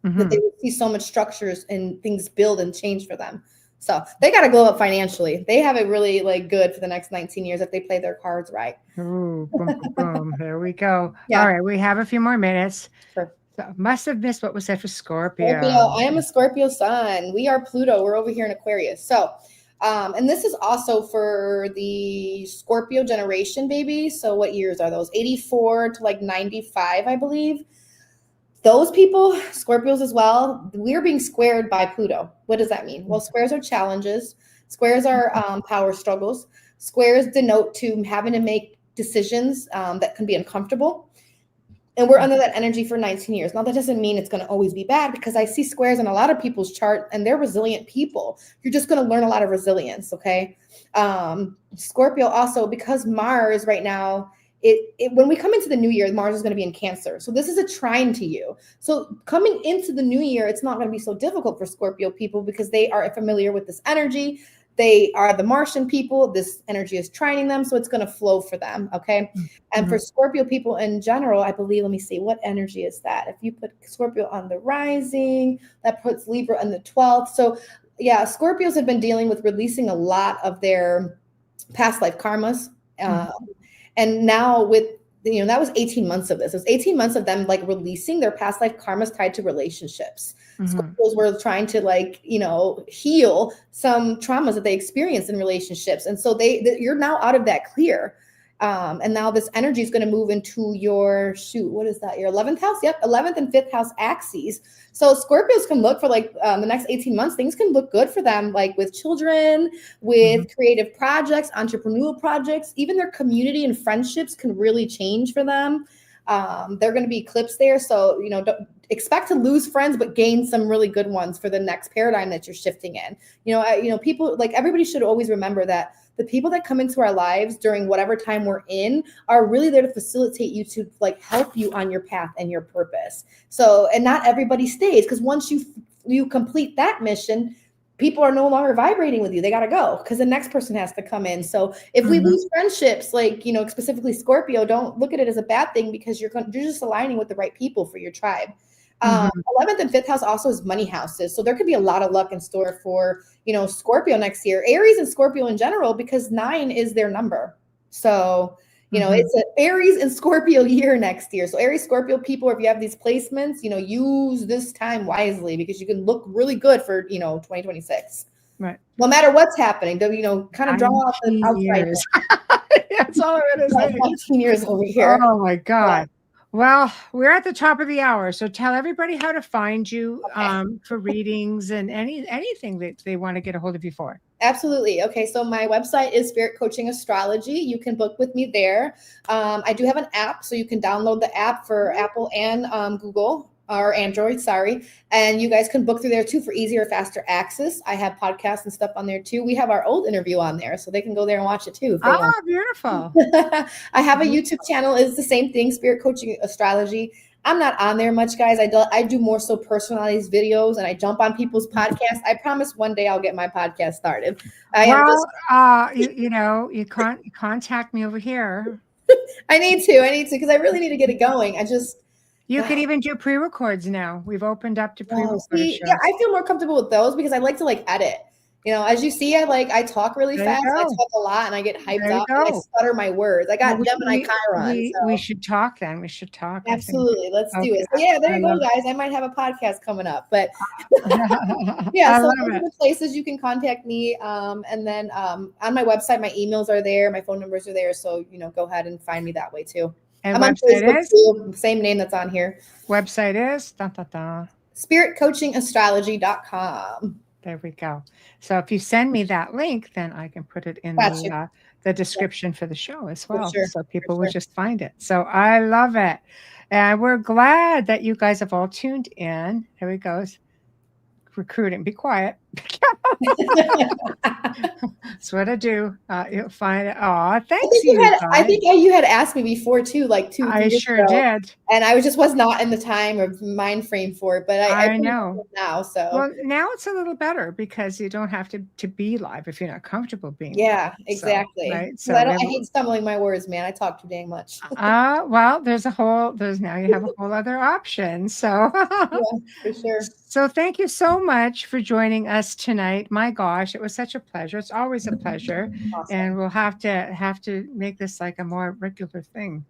that they will see so much structures and things build and change for them. So they got to glow up financially. They have it really like good for the next 19 years if they play their cards right. Ooh, boom, boom, boom. There we go. Yeah. All right, we have a few more minutes. Sure. So must have missed what was said for Scorpio. I am a Scorpio sun. We are Pluto. We're over here in Aquarius. So, and this is also for the Scorpio generation, baby. So what years are those? 84 to like 95, I believe. Those people, Scorpios as well, we're being squared by Pluto. What does that mean? Well, squares are challenges. Squares are power struggles. Squares denote to having to make decisions that can be uncomfortable. And we're under that energy for 19 years. Now, that doesn't mean it's going to always be bad because I see squares in a lot of people's chart and they're resilient people. You're just going to learn a lot of resilience, okay? Scorpio also, because Mars right now when we come into the new year, Mars is going to be in Cancer. So this is a trine to you. So coming into the new year, it's not going to be so difficult for Scorpio people because they are familiar with this energy. They are the Martian people. This energy is trining them. So it's going to flow for them. Okay. And for Scorpio people in general, I believe, let me see, what energy is that? If you put Scorpio on the rising, that puts Libra on the 12th. So yeah, Scorpios have been dealing with releasing a lot of their past life karmas. And now with, that was 18 months of this. It was 18 months of them like releasing their past life karmas tied to relationships. Scorpios were trying to like, heal some traumas that they experienced in relationships. And so you're now out of that clear. And now this energy is going to move into your, what is that? Your 11th house? Yep. 11th and 5th house axes. So Scorpios can look for like the next 18 months, things can look good for them, like with children, with creative projects, entrepreneurial projects, even their community and friendships can really change for them. They're going to be eclipsed there. So, don't expect to lose friends, but gain some really good ones for the next paradigm that you're shifting in. People, like, everybody should always remember that the people that come into our lives during whatever time we're in are really there to facilitate you, to like help you on your path and your purpose. So, and not everybody stays, because once you complete that mission, people are no longer vibrating with you. They got to go because the next person has to come in. So if we lose friendships, like, specifically Scorpio, don't look at it as a bad thing, because you're just aligning with the right people for your tribe. 11th and 5th house also is money houses. So there could be a lot of luck in store for, Scorpio next year, Aries and Scorpio in general, because 9 is their number. So, it's an Aries and Scorpio year next year. So Aries, Scorpio people, if you have these placements, use this time wisely, because you can look really good for, 2026. Right. No matter what's happening, kind of draw out the outside. That's all it is. 19 years over here. Oh my God. Yeah. Well, we're at the top of the hour, so tell everybody how to find you for readings and anything that they want to get a hold of you for. Absolutely. Okay, so my website is Spirit Coaching Astrology. You can book with me there. I do have an app, so you can download the app for Apple and Google, or Android, sorry. And you guys can book through there too for easier, faster access. I have podcasts and stuff on there too. We have our old interview on there, so they can go there and watch it too. Oh, beautiful. I have a YouTube channel. It's the same thing, Spirit Coaching Astrology. I'm not on there much, guys. I do more so personalized videos, and I jump on people's podcasts. I promise one day I'll get my podcast started. You can't contact me over here. I need to, because I really need to get it going. You can even do pre-records now. We've opened up to pre-record shows. Yeah, I feel more comfortable with those because I like to edit. As you see, I talk really fast. I talk a lot, and I get hyped up. And I stutter my words. I got Gemini Chiron. We should talk then. We should talk. Absolutely. Let's do it. So yeah, there you go, guys. I might have a podcast coming up, but yeah. So those are the places you can contact me. And then on my website, my emails are there. My phone numbers are there. So, go ahead and find me that way too. And I'm on Facebook too, same name that's on here. Website is spiritcoachingastrology.com. There we go. So if you send me that link, then I can put it in the description for the show as well. So people will just find it. So I love it. And we're glad that you guys have all tuned in. Here he goes. Recruiting. Be quiet. That's what I do. You'll find it. Oh, thanks. I think you had asked me before too, like 2 I sure did. And I was not in the time or mind frame for it, but I know now. So well, now it's a little better because you don't have to be live if you're not comfortable being. Yeah, exactly. So, right. So I hate stumbling my words, man. I talk too dang much. Well, now you have a whole other option. So yeah, for sure. So thank you so much for joining us tonight. My gosh, it was such a pleasure. It's always a pleasure. Awesome. And we'll have to make this like a more regular thing.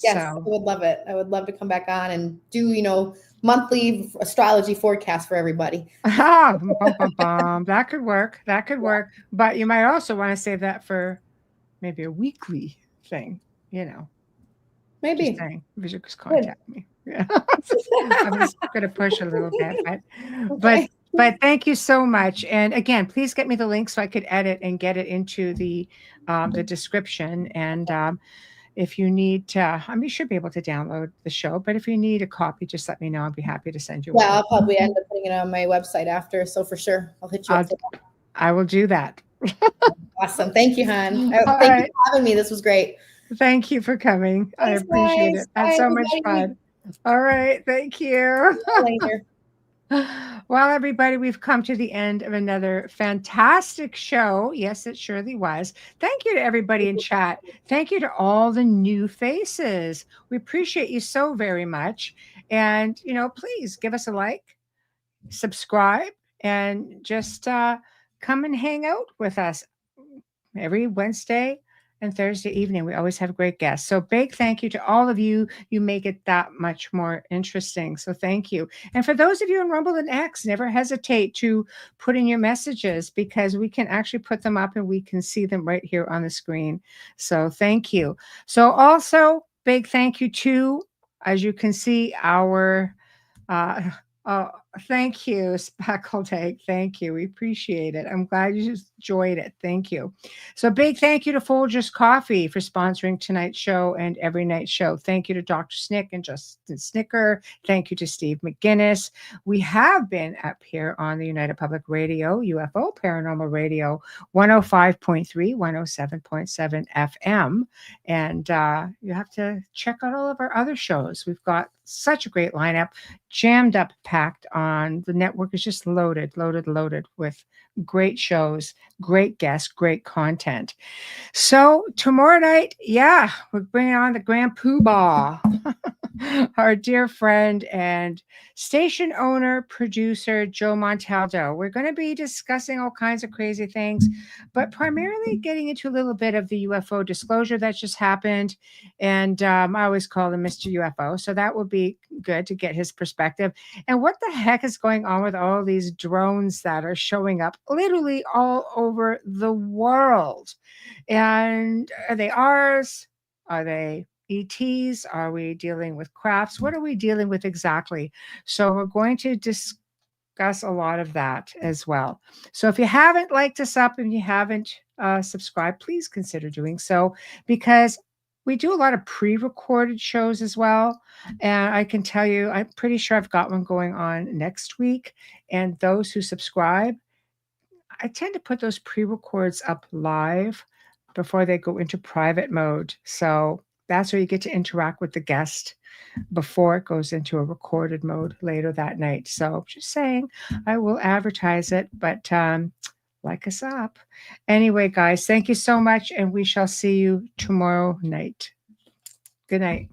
Yes, I would love it. I would love to come back on and do, monthly astrology forecast for everybody. That could work. That could work. But you might also want to save that for maybe a weekly thing, Maybe. You should just contact me. Yeah. I'm just going to push a little bit, but thank you so much. And again, please get me the link so I could edit and get it into the description. And if you need to, you should be able to download the show, but if you need a copy, just let me know. I'll be happy to send you one. Yeah, I'll probably end up putting it on my website after. So for sure, I'll hit you up. I will do that. Awesome. Thank you, hon. Thank you for having me. This was great. Thank you for coming. I Thanks, appreciate guys. it. Had Bye, so much everybody. fun. All right. Thank you. Later. Well, everybody, we've come to the end of another fantastic show. Yes, it surely was. Thank you to everybody in chat. Thank you to all the new faces. We appreciate you so very much. And, please give us a like, subscribe, and just come and hang out with us every Wednesday and Thursday evening. We always have great guests. So big thank you to all of you. You make it that much more interesting. So thank you. And for those of you in Rumble and X, never hesitate to put in your messages because we can actually put them up and we can see them right here on the screen. So thank you. So also big thank you to, as you can see, our thank you, Speckled Egg. Thank you. We appreciate it. I'm glad you enjoyed it. Thank you. So big thank you to Folgers Coffee for sponsoring tonight's show and every night's show. Thank you to Dr. Snick and Justin Snicker. Thank you to Steve McGinnis. We have been up here on the United Public Radio, UFO Paranormal Radio, 105.3, 107.7 FM. And you have to check out all of our other shows. We've got such a great lineup, jammed up, packed on. The network is just loaded with great shows, great guests, great content. So tomorrow night, we're bringing on the Grand Poobah, our dear friend and station owner, producer, Joe Montaldo. We're going to be discussing all kinds of crazy things, but primarily getting into a little bit of the UFO disclosure that just happened. And I always call him Mr. UFO. So that will be good to get his perspective. And what the heck is going on with all these drones that are showing up literally all over the world? And are they ours? Are they ETs? Are we dealing with crafts? What are we dealing with exactly? So we're going to discuss a lot of that as well. So if you haven't liked us up and you haven't subscribed, please consider doing so, because we do a lot of pre-recorded shows as well. And I can tell you, I'm pretty sure I've got one going on next week. And those who subscribe, I tend to put those pre-records up live before they go into private mode. So that's where you get to interact with the guest before it goes into a recorded mode later that night. So just saying, I will advertise it, but like us up. Anyway, guys, thank you so much, and we shall see you tomorrow night. Good night.